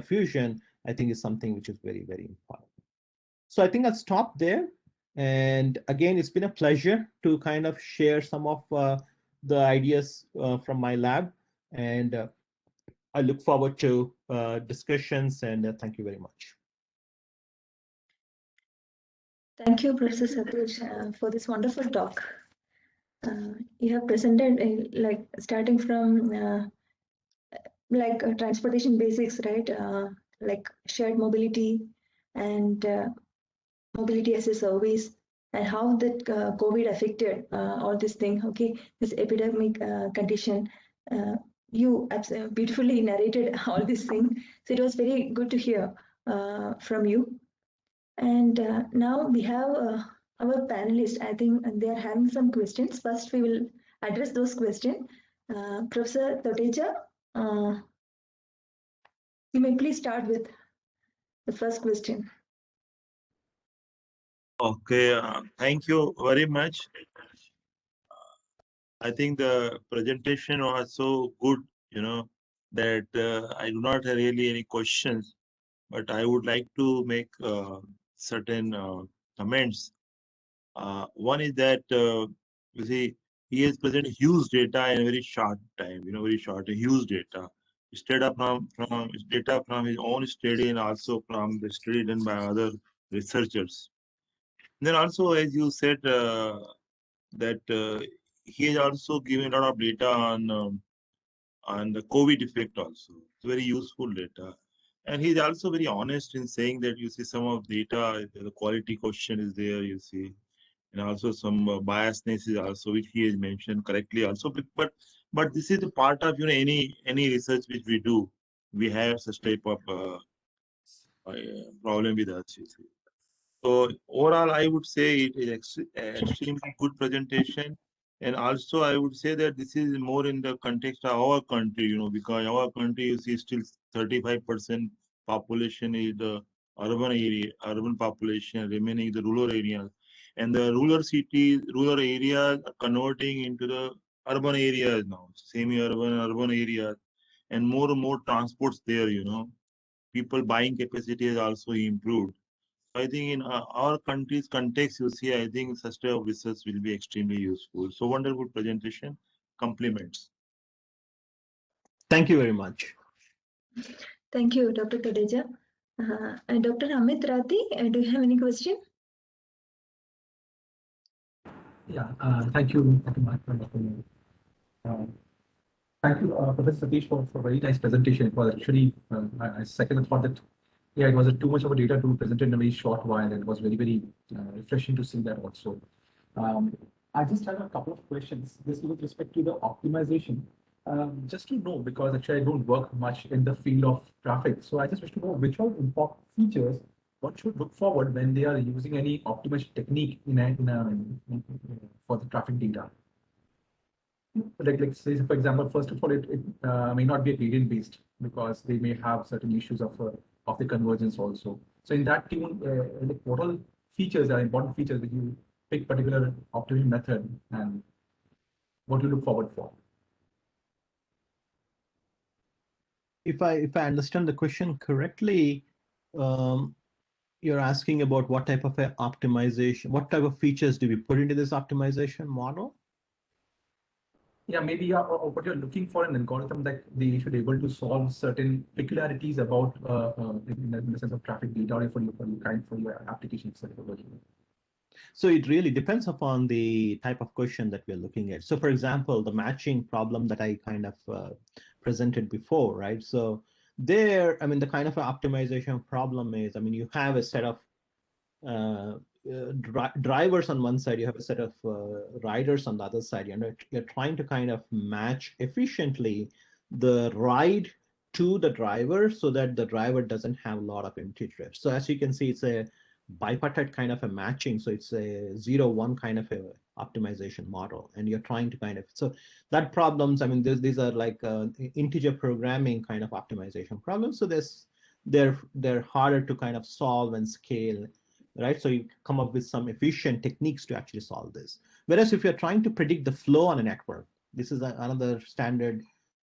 fusion, I think, is something which is very, very important. So I think I'll stop there. And again, it's been a pleasure to kind of share some of the ideas from my lab. And I look forward to discussions, and thank you very much. Thank you, Professor Satish, for this wonderful talk. You have presented like starting from transportation basics, right? Like shared mobility and mobility as a service, and how that COVID affected all this thing. Okay, this epidemic condition. You beautifully narrated all these things, so it was very good to hear from you. And now we have our panelists. I think they are having some questions. First, we will address those questions. Professor Toteja, you may please start with the first question. Okay, thank you very much. I think the presentation was so good, that I do not have really any questions, but I would like to make certain comments. One is that you see, he has presented huge data in a very short time, very short, huge data. His data from his data from his own study and also from the study done by other researchers. Then also, as you said, that he has also given a lot of data on the COVID effect also. It's very useful data. And he's also very honest in saying that you see some of data, the quality question is there, you see, and also some biasness is also which he has mentioned correctly also. But this is a part of any research which we do. We have such type of problem with us. You see. So overall, I would say it is extremely good presentation. And also, I would say that this is more in the context of our country, because our country, you see, still 35% population is the urban area, urban population, remaining the rural areas. And the rural areas are converting into the urban areas now, semi-urban, urban areas, and more transports there, People buying capacity has also improved. I think in our country's context, you see, I think such type of research will be extremely useful. So wonderful presentation. Compliments. Thank you very much. Thank you, Dr. Kadeja. And Dr. Amit Rathi, do you have any question? Yeah, thank you, Dr. Mark. Thank you, Professor Satish, for a very nice presentation. It was actually, I second the thought that, yeah, it was too much of a data to present in a very short while, and it was very refreshing to see that also. I just have a couple of questions. This with respect to the optimization. Just to know, because actually I don't work much in the field of traffic, so I just wish to know which are important features one should look forward when they are using any optimization technique for the traffic data. Like say for example, first of all, it may not be a gradient based because they may have certain issues of the convergence also. So in that tune, like what all features are important features that you pick particular optimization method and what you look forward for? If I understand the question correctly, you're asking about what type of a optimization, what type of features do we put into this optimization model? Yeah, maybe or what you're looking for an algorithm that they should be able to solve certain peculiarities about in the sense of traffic data or for your application itself. So it really depends upon the type of question that we're looking at. So for example, the matching problem that I kind of presented before, right? So there, I mean, the kind of optimization problem is, I mean, you have a set of drivers on one side, you have a set of riders on the other side. You're trying to kind of match efficiently the ride to the driver so that the driver doesn't have a lot of empty trips. So as you can see, it's a bipartite kind of a matching. So it's a 0-1 kind of a optimization model, and you're trying to kind of, so that problems, I mean, these are like integer programming kind of optimization problems. So they're harder to kind of solve and scale, right? So you come up with some efficient techniques to actually solve this. Whereas if you're trying to predict the flow on a network, this is another standard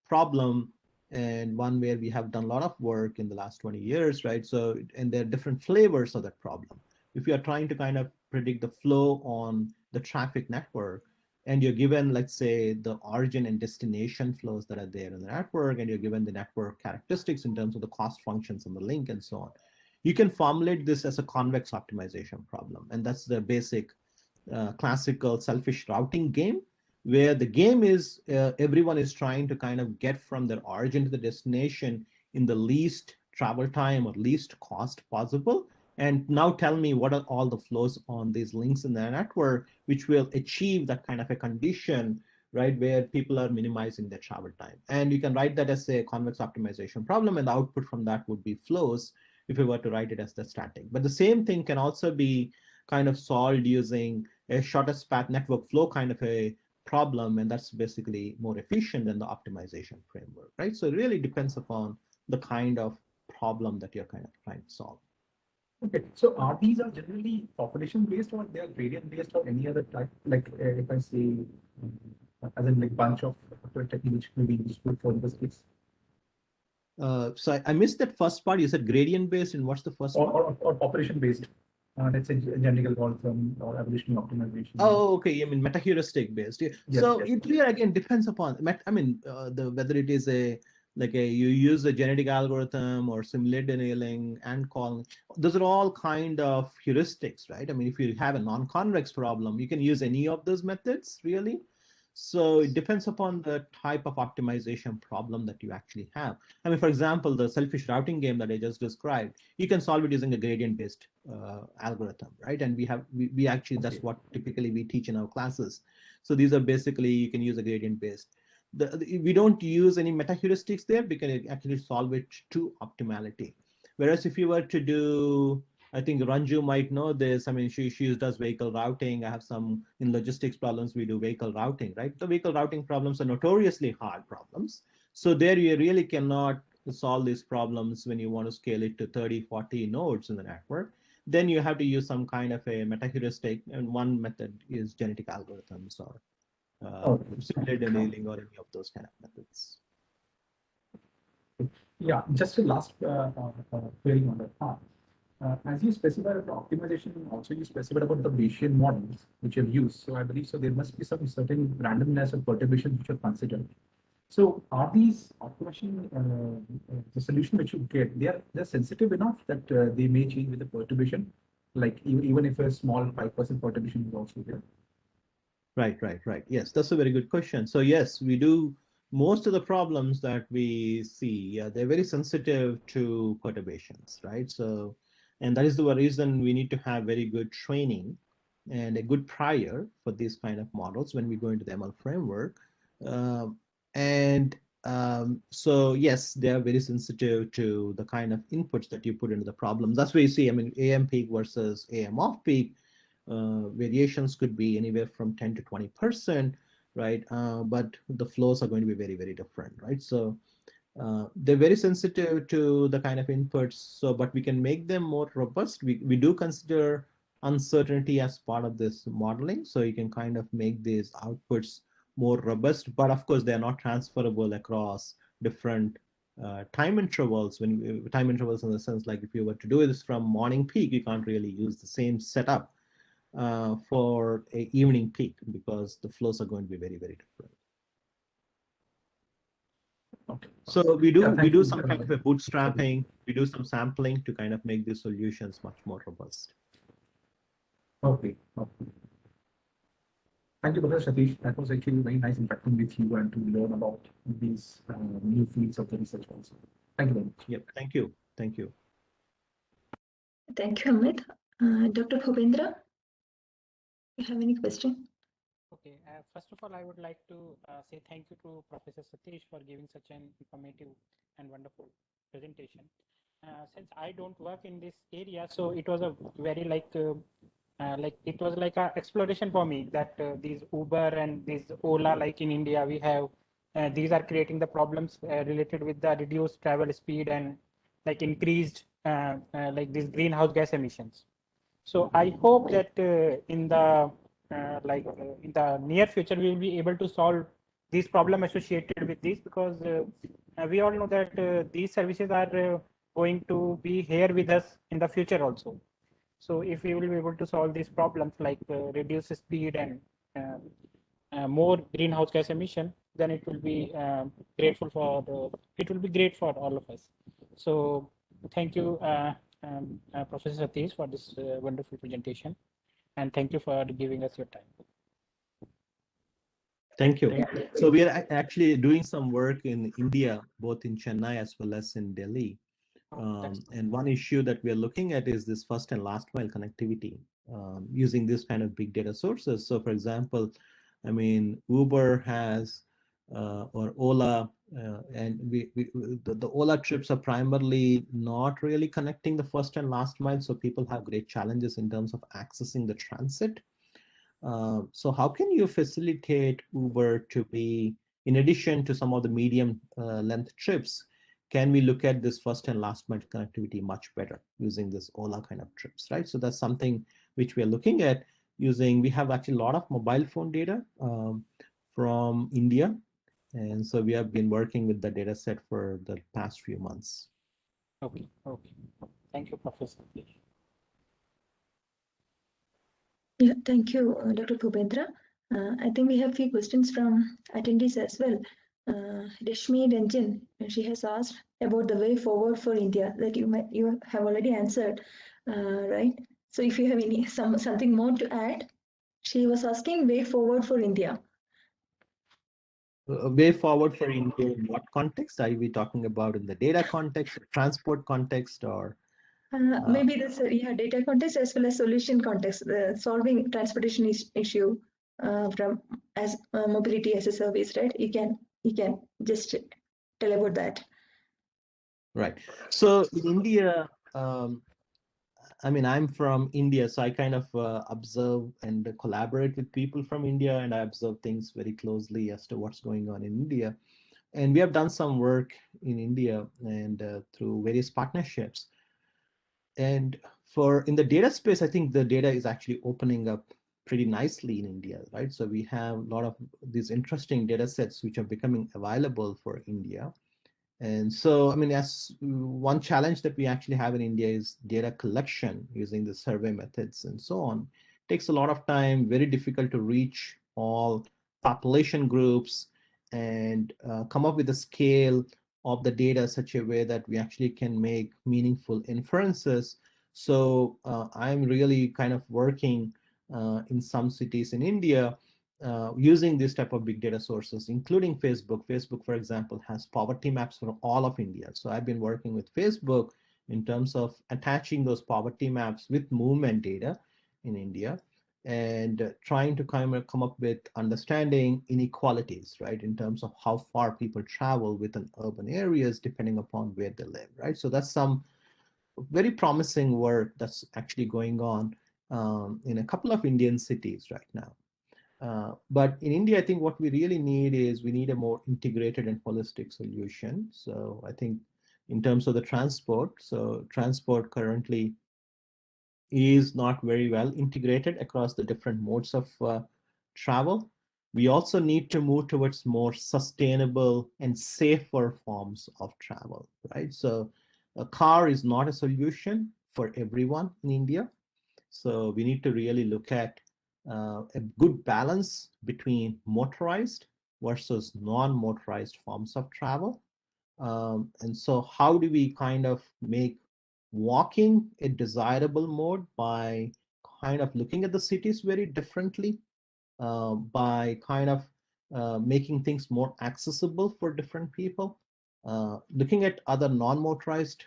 problem, and one where we have done a lot of work in the last 20 years, right? So, and there are different flavors of that problem. If you are trying to kind of predict the flow on the traffic network, and you're given, let's say, the origin and destination flows that are there in the network, and you're given the network characteristics in terms of the cost functions on the link and so on, you can formulate this as a convex optimization problem. And that's the basic classical selfish routing game, where the game is everyone is trying to kind of get from their origin to the destination in the least travel time or least cost possible. And now tell me what are all the flows on these links in the network which will achieve that kind of a condition, right, where people are minimizing their travel time. And you can write that as a convex optimization problem, and the output from that would be flows if we were to write it as the static. But the same thing can also be kind of solved using a shortest path network flow kind of a problem, and that's basically more efficient than the optimization framework, right? So it really depends upon the kind of problem that you're kind of trying to solve. Okay, so are these are generally population based or they are gradient based or any other type? Like if I say, as in like bunch of techniques may be useful for this case, So I missed that first part. You said gradient based, and what's the first one? or population based. Let's say genetic algorithm or evolutionary optimization. Oh, okay. I mean, meta-heuristic based. Yeah. Yes, So yes. it really again depends upon. I mean, whether it is you use a genetic algorithm or simulate annealing and calling. Those are all kind of heuristics, right? I mean, if you have a non-convex problem, you can use any of those methods, really. So it depends upon the type of optimization problem that you actually have. I mean, for example, the selfish routing game that I just described, you can solve it using a gradient-based algorithm, right? And we actually, that's what typically we teach in our classes. So these are basically, you can use a gradient-based. We don't use any meta-heuristics there because it actually solve it to optimality. Whereas if you were to do, I think Ranju might know this. I mean, she does vehicle routing. I have some in logistics problems. We do vehicle routing, right? The vehicle routing problems are notoriously hard problems. So there you really cannot solve these problems when you want to scale it to 30, 40 nodes in the network. Then you have to use some kind of a meta-heuristic, and one method is genetic algorithms or simulated annealing or any of those kind of methods. Yeah, just a last query on that part. As you specified about optimization, also you specified about the Bayesian models which you've used. So I believe so there must be some certain randomness or perturbations which are considered. So are these optimization the solution which you get, they're sensitive enough that they may change with the perturbation, like even if a small 5% perturbation is also there. Right. Yes, that's a very good question. So yes, we do. Most of the problems that we see, they're very sensitive to perturbations, right? So, and that is the reason we need to have very good training and a good prior for these kind of models when we go into the ML framework. Um, and so yes, they are very sensitive to the kind of inputs that you put into the problem. That's why you see, I mean, AM peak versus AM off peak variations could be anywhere from 10 to 20%, right? But the flows are going to be very, very different, right? So they're very sensitive to the kind of inputs. So, but we can make them more robust. We do consider uncertainty as part of this modeling. So you can kind of make these outputs more robust, but of course they're not transferable across different time intervals. Time intervals in the sense like if you were to do this from morning peak, you can't really use the same setup for a evening peak because the flows are going to be very, very different. Okay. So we do some kind of a bootstrapping, we do some sampling to kind of make these solutions much more robust. Okay. Thank you, Professor Satish. That was actually very nice interacting with you and to learn about these new fields of the research also. Thank you very much. Yep. Thank you. Thank you, Amit. Dr. Bhupendra, you have any question? Okay, first of all, I would like to say thank you to Professor Satish for giving such an informative and wonderful presentation. Since I don't work in this area, so it was a very like it was like a exploration for me that these Uber and these Ola, like in India, we have these are creating the problems related with the reduced travel speed and like increased like these greenhouse gas emissions. So I hope that in the in the near future we will be able to solve these problem associated with this, because we all know that these services are going to be here with us in the future also. So if we will be able to solve these problems like reduce speed and more greenhouse gas emission, then it will be it will be great for all of us. So thank you, Professor Satish, for this wonderful presentation, and thank you for giving us your time. Thank you. So we are actually doing some work in India, both in Chennai as well as in Delhi. And one issue that we are looking at is this first and last mile connectivity using this kind of big data sources. So for example, I mean, Uber has or Ola, and the Ola trips are primarily not really connecting the first and last mile. So people have great challenges in terms of accessing the transit. So how can you facilitate Uber to be, in addition to some of the medium length trips, can we look at this first and last mile connectivity much better using this Ola kind of trips, right? So that's something which we are looking at using. We have actually a lot of mobile phone data from India. And so we have been working with the data set for the past few months. Okay. Thank you, Professor. Yeah, thank you, Dr. Bhupendra. I think we have a few questions from attendees as well. Rashmi Ranjan, she has asked about the way forward for India that you have already answered, right? So if you have something more to add, she was asking way forward for India. Way forward for India in what context? Are we talking about in the data context, or transport context, or? Maybe this data context as well as solution context, solving transportation issue from as mobility as a service, right? You can just tell about that. Right. So in India, I mean, I'm from India, so I kind of observe and collaborate with people from India, and I observe things very closely as to what's going on in India. And we have done some work in India and through various partnerships. And in the data space, I think the data is actually opening up pretty nicely in India, right? So we have a lot of these interesting data sets which are becoming available for India. And so, I mean, as one challenge that we actually have in India is data collection using the survey methods and so on. It takes a lot of time, very difficult to reach all population groups and come up with a scale of the data such a way that we actually can make meaningful inferences. So I'm really kind of working in some cities in India using this type of big data sources, including Facebook. Facebook, for example, has poverty maps for all of India. So I've been working with Facebook in terms of attaching those poverty maps with movement data in India and trying to kind of come up with understanding inequalities, right, in terms of how far people travel within urban areas depending upon where they live, right? So that's some very promising work that's actually going on in a couple of Indian cities right now. But in India, I think what we really need is we need a more integrated and holistic solution. So I think in terms of the transport, so transport currently is not very well integrated across the different modes of travel. We also need to move towards more sustainable and safer forms of travel, right? So a car is not a solution for everyone in India. So we need to really look at a good balance between motorized versus non-motorized forms of travel. And so how do we kind of make walking a desirable mode by kind of looking at the cities very differently, by kind of making things more accessible for different people, looking at other non-motorized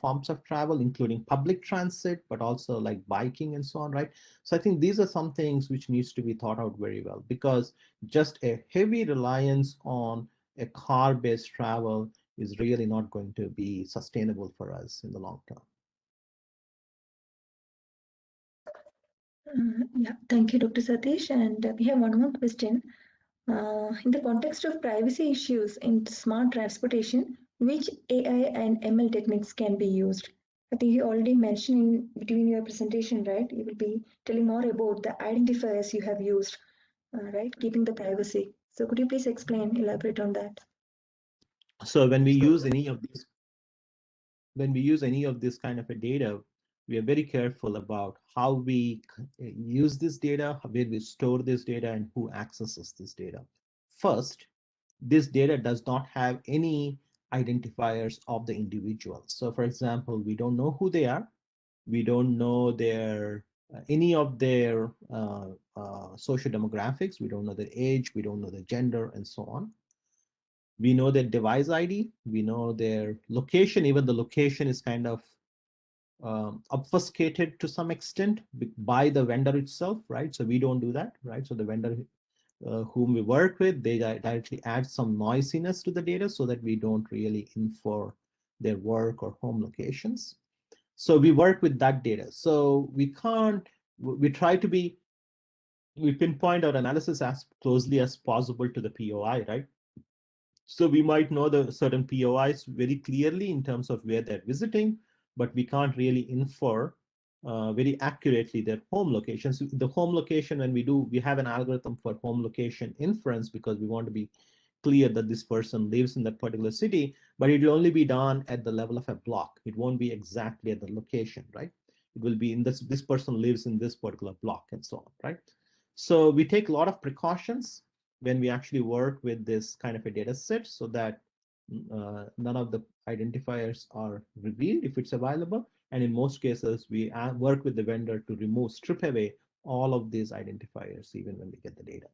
forms of travel, including public transit, but also like biking and so on, right? So I think these are some things which needs to be thought out very well, because just a heavy reliance on a car-based travel is really not going to be sustainable for us in the long term. Yeah, thank you, Dr. Satish. And we have one more question. In the context of privacy issues in smart transportation, which AI and ML techniques can be used? I think you already mentioned in between your presentation, right? You will be telling more about the identifiers you have used, right? Keeping the privacy. So could you please explain, elaborate on that? So when we use any of this kind of a data, we are very careful about how we use this data, where we store this data, and who accesses this data. First, this data does not have any identifiers of the individual. So for example, we don't know who they are. We don't know any of their social demographics. We don't know their age. We don't know their gender, and so on. We know their device ID. We know their location. Even the location is kind of obfuscated to some extent by the vendor itself, right? So we don't do that, right? So the vendor whom we work with, they directly add some noisiness to the data so that we don't really infer their work or home locations. So we work with that data. So we pinpoint our analysis as closely as possible to the POI, right? So we might know the certain POIs very clearly in terms of where they're visiting, but we can't really infer very accurately their home locations. The home location, when we have an algorithm for home location inference because we want to be clear that this person lives in that particular city, but it will only be done at the level of a block. It won't be exactly at the location, right? It will be in this person lives in this particular block and so on, right? So we take a lot of precautions when we actually work with this kind of a data set so that none of the identifiers are revealed if it's available. And in most cases, we work with the vendor to strip away all of these identifiers, even when we get the data.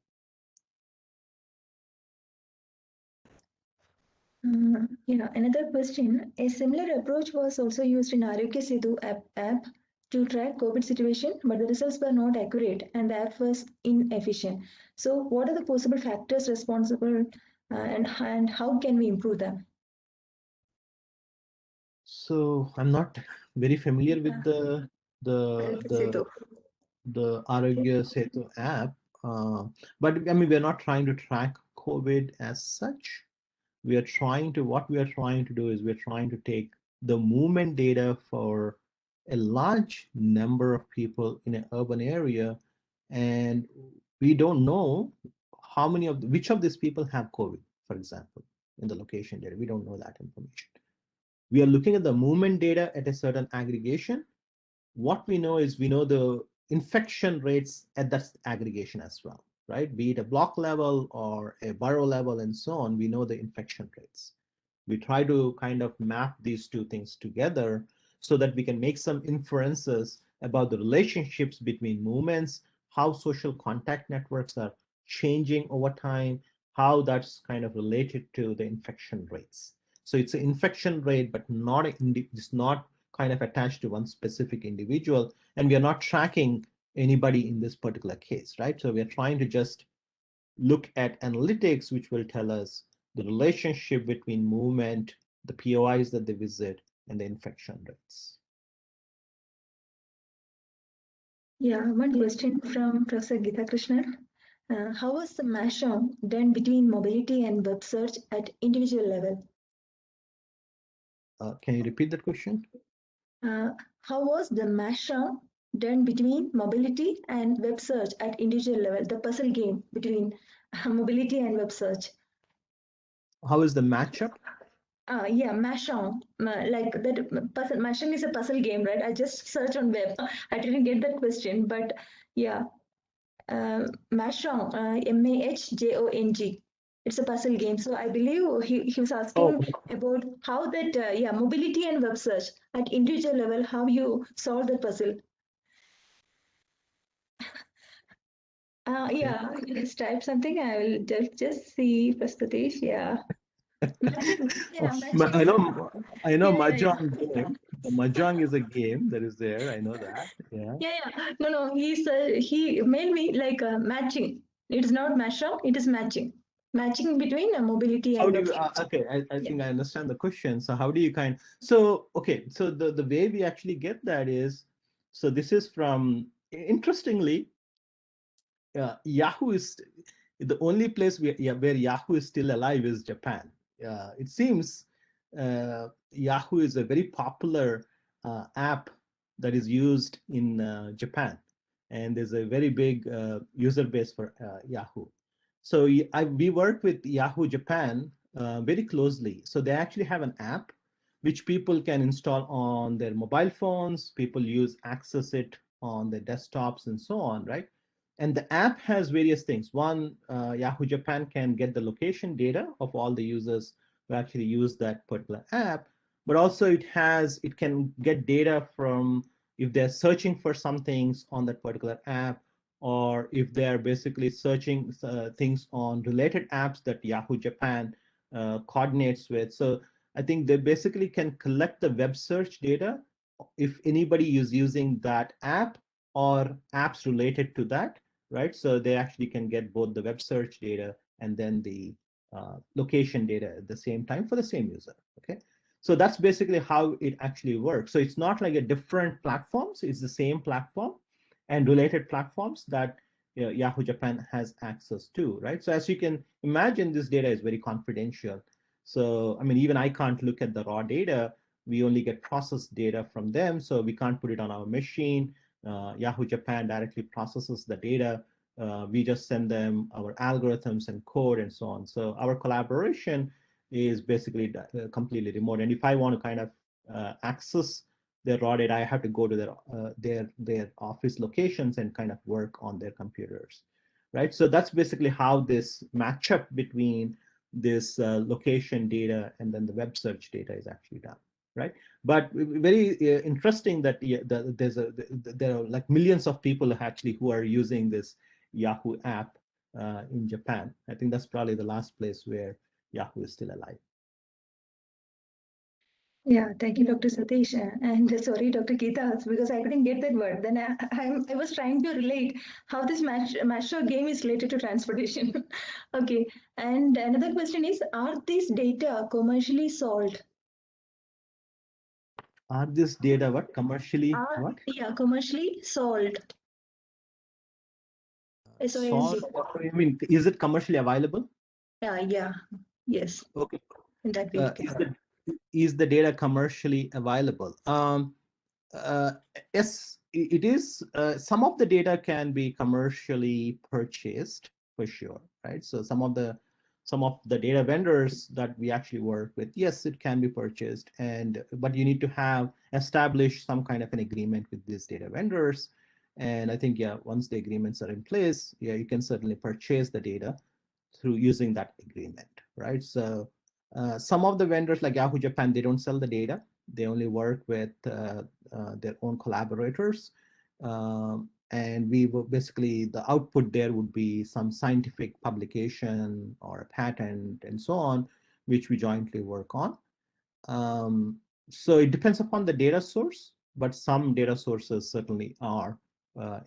Yeah, another question. A similar approach was also used in Arogya Setu app to track COVID situation, but the results were not accurate and the app was inefficient. So, what are the possible factors responsible, and how can we improve them? So I'm not very familiar with the Arogya Setu. Arogya Setu app, but I mean we're not trying to track COVID as such. What we are trying to do is we're trying to take the movement data for a large number of people in an urban area, and we don't know which of these people have COVID, for example, in the location data. We don't know that information. We are looking at the movement data at a certain aggregation. What we know is we know the infection rates at that aggregation as well, right? Be it a block level or a borough level and so on, we know the infection rates. We try to kind of map these two things together so that we can make some inferences about the relationships between movements, how social contact networks are changing over time, how that's kind of related to the infection rates. So it's an infection rate, but it's not kind of attached to one specific individual, and we are not tracking anybody in this particular case, right? So we are trying to just look at analytics, which will tell us the relationship between movement, the POIs that they visit, and the infection rates. Yeah, one question from Professor Geeta Krishnan. How was the mashup done between mobility and web search at individual level? Can you repeat that question? How was the mashup done between mobility and web search at individual level, the puzzle game between mobility and web search? How is the matchup? Yeah, Mashon, like that puzzle. Mashon is a puzzle game, right? I just searched on web. I didn't get that question, but yeah, Mahjong, Mahjong. It's a puzzle game. So I believe he was asking about how that, yeah, mobility and web search at individual level, how you solve the puzzle. Yeah, just type something. I will just see Prof Satish. Yeah. I know Yeah, Mahjong game. The Mahjong is a game that is there. I know that. Yeah. Yeah. No. He mailed me like matching. It is not mashup. It is matching. Matching between mobility How and do web you, search. okay, I Yeah. think I understand the question. So how do you so the way we actually get that is, so this is from, interestingly, Yahoo is the only place where Yahoo is still alive is Japan. It seems Yahoo is a very popular app that is used in Japan, and there's a very big user base for Yahoo. So we work with Yahoo Japan very closely. So they actually have an app which people can install on their mobile phones. People access it on their desktops and so on, right? And the app has various things. One, Yahoo Japan can get the location data of all the users who actually use that particular app, but also it can get data from if they're searching for some things on that particular app, or if they're basically searching things on related apps that Yahoo Japan coordinates with. So I think they basically can collect the web search data if anybody is using that app or apps related to that, right? So they actually can get both the web search data and then the location data at the same time for the same user, okay? So that's basically how it actually works. So it's not like a different platforms, it's the same platform and related platforms that Yahoo Japan has access to, right? So as you can imagine, this data is very confidential. So, I mean, even I can't look at the raw data. We only get processed data from them, so we can't put it on our machine. Yahoo Japan directly processes the data. We just send them our algorithms and code and so on. So our collaboration is basically completely remote. And if I want to kind of access their raw data, I have to go to their office locations and kind of work on their computers, right? So that's basically how this matchup between this location data and then the web search data is actually done, right? But very interesting that there are like millions of people actually who are using this Yahoo app in Japan. I think that's probably the last place where Yahoo is still alive. Yeah, thank you, Dr. Satish. And sorry, Dr. Geeta, because I couldn't get that word. Then I was trying to relate how this master game is related to transportation. Okay. And another question is, are these data commercially sold? Are this data what commercially what? Yeah, commercially sold. Sold? I mean, is it commercially available? Yeah. Yes. Okay. In that way. Is the data commercially available? Yes, it is. Some of the data can be commercially purchased for sure, right? So some of the data vendors that we actually work with, yes, it can be purchased, but you need to have established some kind of an agreement with these data vendors. And I think, yeah, once the agreements are in place, yeah, you can certainly purchase the data through using that agreement, right? So some of the vendors like Yahoo Japan, they don't sell the data. They only work with their own collaborators. And we will basically, the output there would be some scientific publication or a patent and so on, which we jointly work on. So it depends upon the data source, but some data sources certainly are,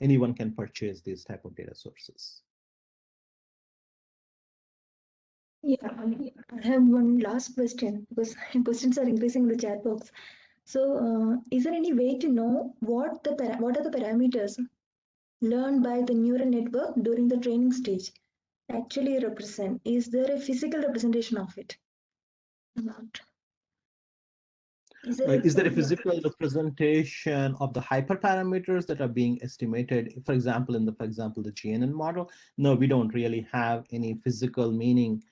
anyone can purchase these type of data sources. Yeah, I have one last question because questions are increasing in the chat box. So, is there any way to know what are the parameters learned by the neural network during the training stage actually represent? Is there a physical representation of it? Not. Is there a physical representation of the hyperparameters that are being estimated? For example, the GNN model? No, we don't really have any physical meaning.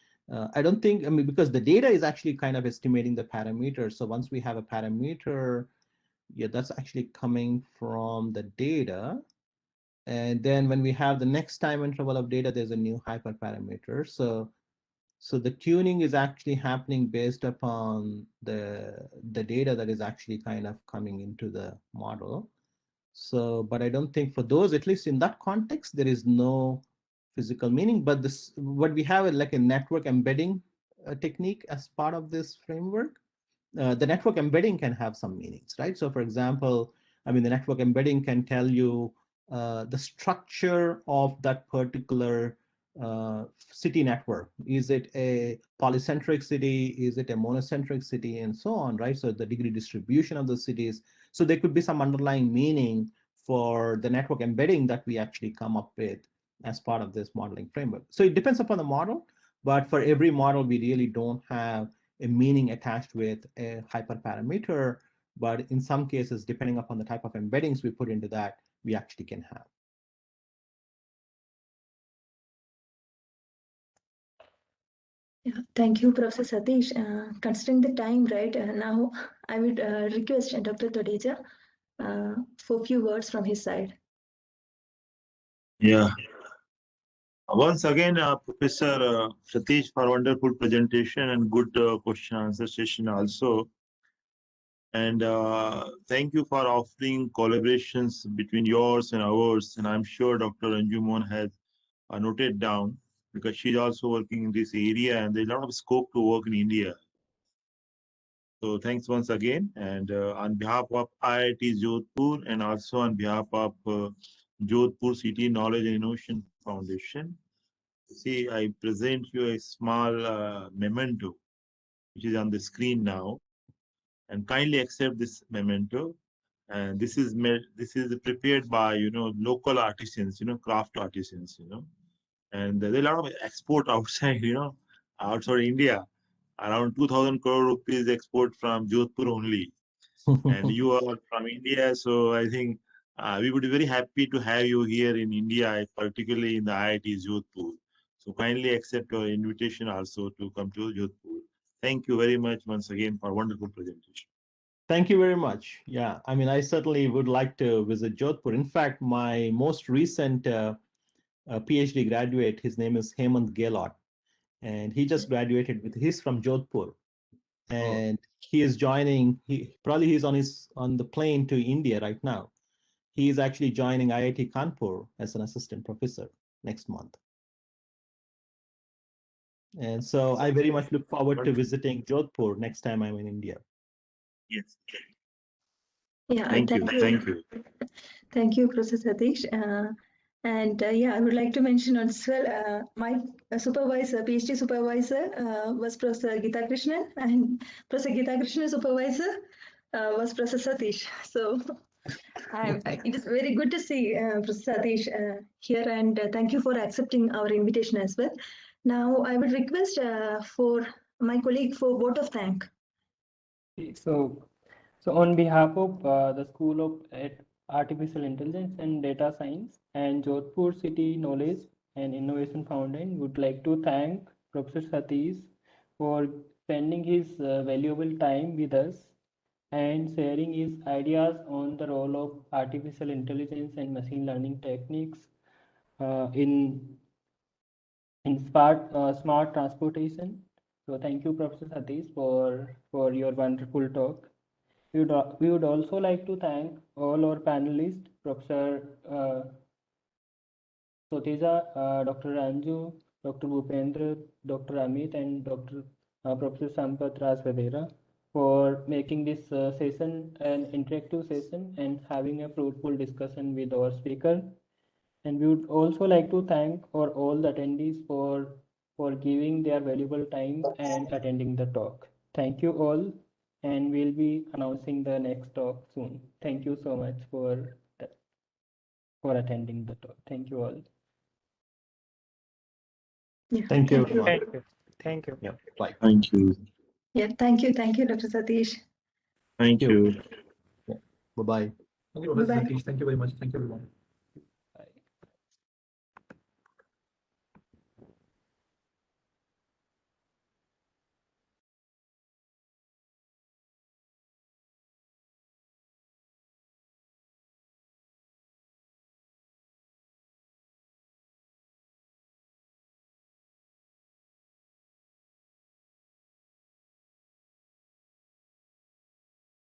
I don't think, I mean, because the data is actually kind of estimating the parameters. So once we have a parameter, yeah, that's actually coming from the data. And then when we have the next time interval of data, there's a new hyperparameter. So the tuning is actually happening based upon the data that is actually kind of coming into the model. So, but I don't think for those, at least in that context, there is no physical meaning. But this, what we have is like a network embedding technique as part of this framework. The network embedding can have some meanings, right? So for example, I mean, the network embedding can tell you the structure of that particular city network. Is it a polycentric city? Is it a monocentric city? And so on, right? So the degree distribution of the cities. So there could be some underlying meaning for the network embedding that we actually come up with as part of this modeling framework. So it depends upon the model, but for every model, we really don't have a meaning attached with a hyperparameter, but in some cases, depending upon the type of embeddings we put into that, we actually can have. Yeah, thank you, Professor Satish. Considering the time, right, now I would request Dr. Todeja for a few words from his side. Yeah. Once again, Professor Satish, for wonderful presentation and good question answer session also. And thank you for offering collaborations between yours and ours. And I'm sure Dr. Anjuman has noted down because she's also working in this area and there's a lot of scope to work in India. So thanks once again. And on behalf of IIT Jodhpur and also on behalf of Jodhpur City Knowledge and Innovation Foundation, see, I present you a small memento, which is on the screen now. And kindly accept this memento. And this is prepared by local artisans, craft artisans, and there are a lot of export outside, outside India. Around 2,000 crore rupees export from Jodhpur only. And you are from India, so I think we would be very happy to have you here in India, particularly in the IIT Jodhpur. So kindly accept our invitation also to come to Jodhpur. Thank you very much once again for a wonderful presentation. Thank you very much. Yeah, I mean, I certainly would like to visit Jodhpur. In fact, my most recent PhD graduate, his name is Hemant Gehlot, and he just graduated he's from Jodhpur, and he is joining, he's on the plane to India right now. He is actually joining IIT Kanpur as an assistant professor next month. And so I very much look forward to visiting Jodhpur next time I'm in India. Yes. Yeah, Thank you. Thank you. Thank you, Professor Satish. I would like to mention as well, my supervisor, PhD supervisor was Professor Gita Krishnan, and Professor Gita Krishna's supervisor was Professor Satish. So it is very good to see Professor Satish here, and thank you for accepting our invitation as well. Now, I would request for my colleague for vote of thank. So on behalf of the School of Artificial Intelligence and Data Science and Jodhpur City Knowledge and Innovation Foundation, would like to thank Professor Satish for spending his valuable time with us and sharing his ideas on the role of artificial intelligence and machine learning techniques in smart transportation. So thank you, Professor Satish, for your wonderful talk. We would also like to thank all our panelists, Professor Soteja, Dr. Ranju, Dr. Bhupendra, Dr. Amit, and Dr. Professor Sampath Rajvadera for making this session an interactive session and having a fruitful discussion with our speaker. And we would also like to thank all the attendees for giving their valuable time and attending the talk. Thank you all, and we'll be announcing the next talk soon. Thank you so much for attending the talk. Thank you all. Yeah, Thank you. Thank you. Thank you. Yeah, bye. Thank you. Yeah, thank you, Dr. Satish. Thank you. Yeah. Bye-bye. Thank you, Professor Bye-bye. Satish. Thank you very much. Thank you, everyone.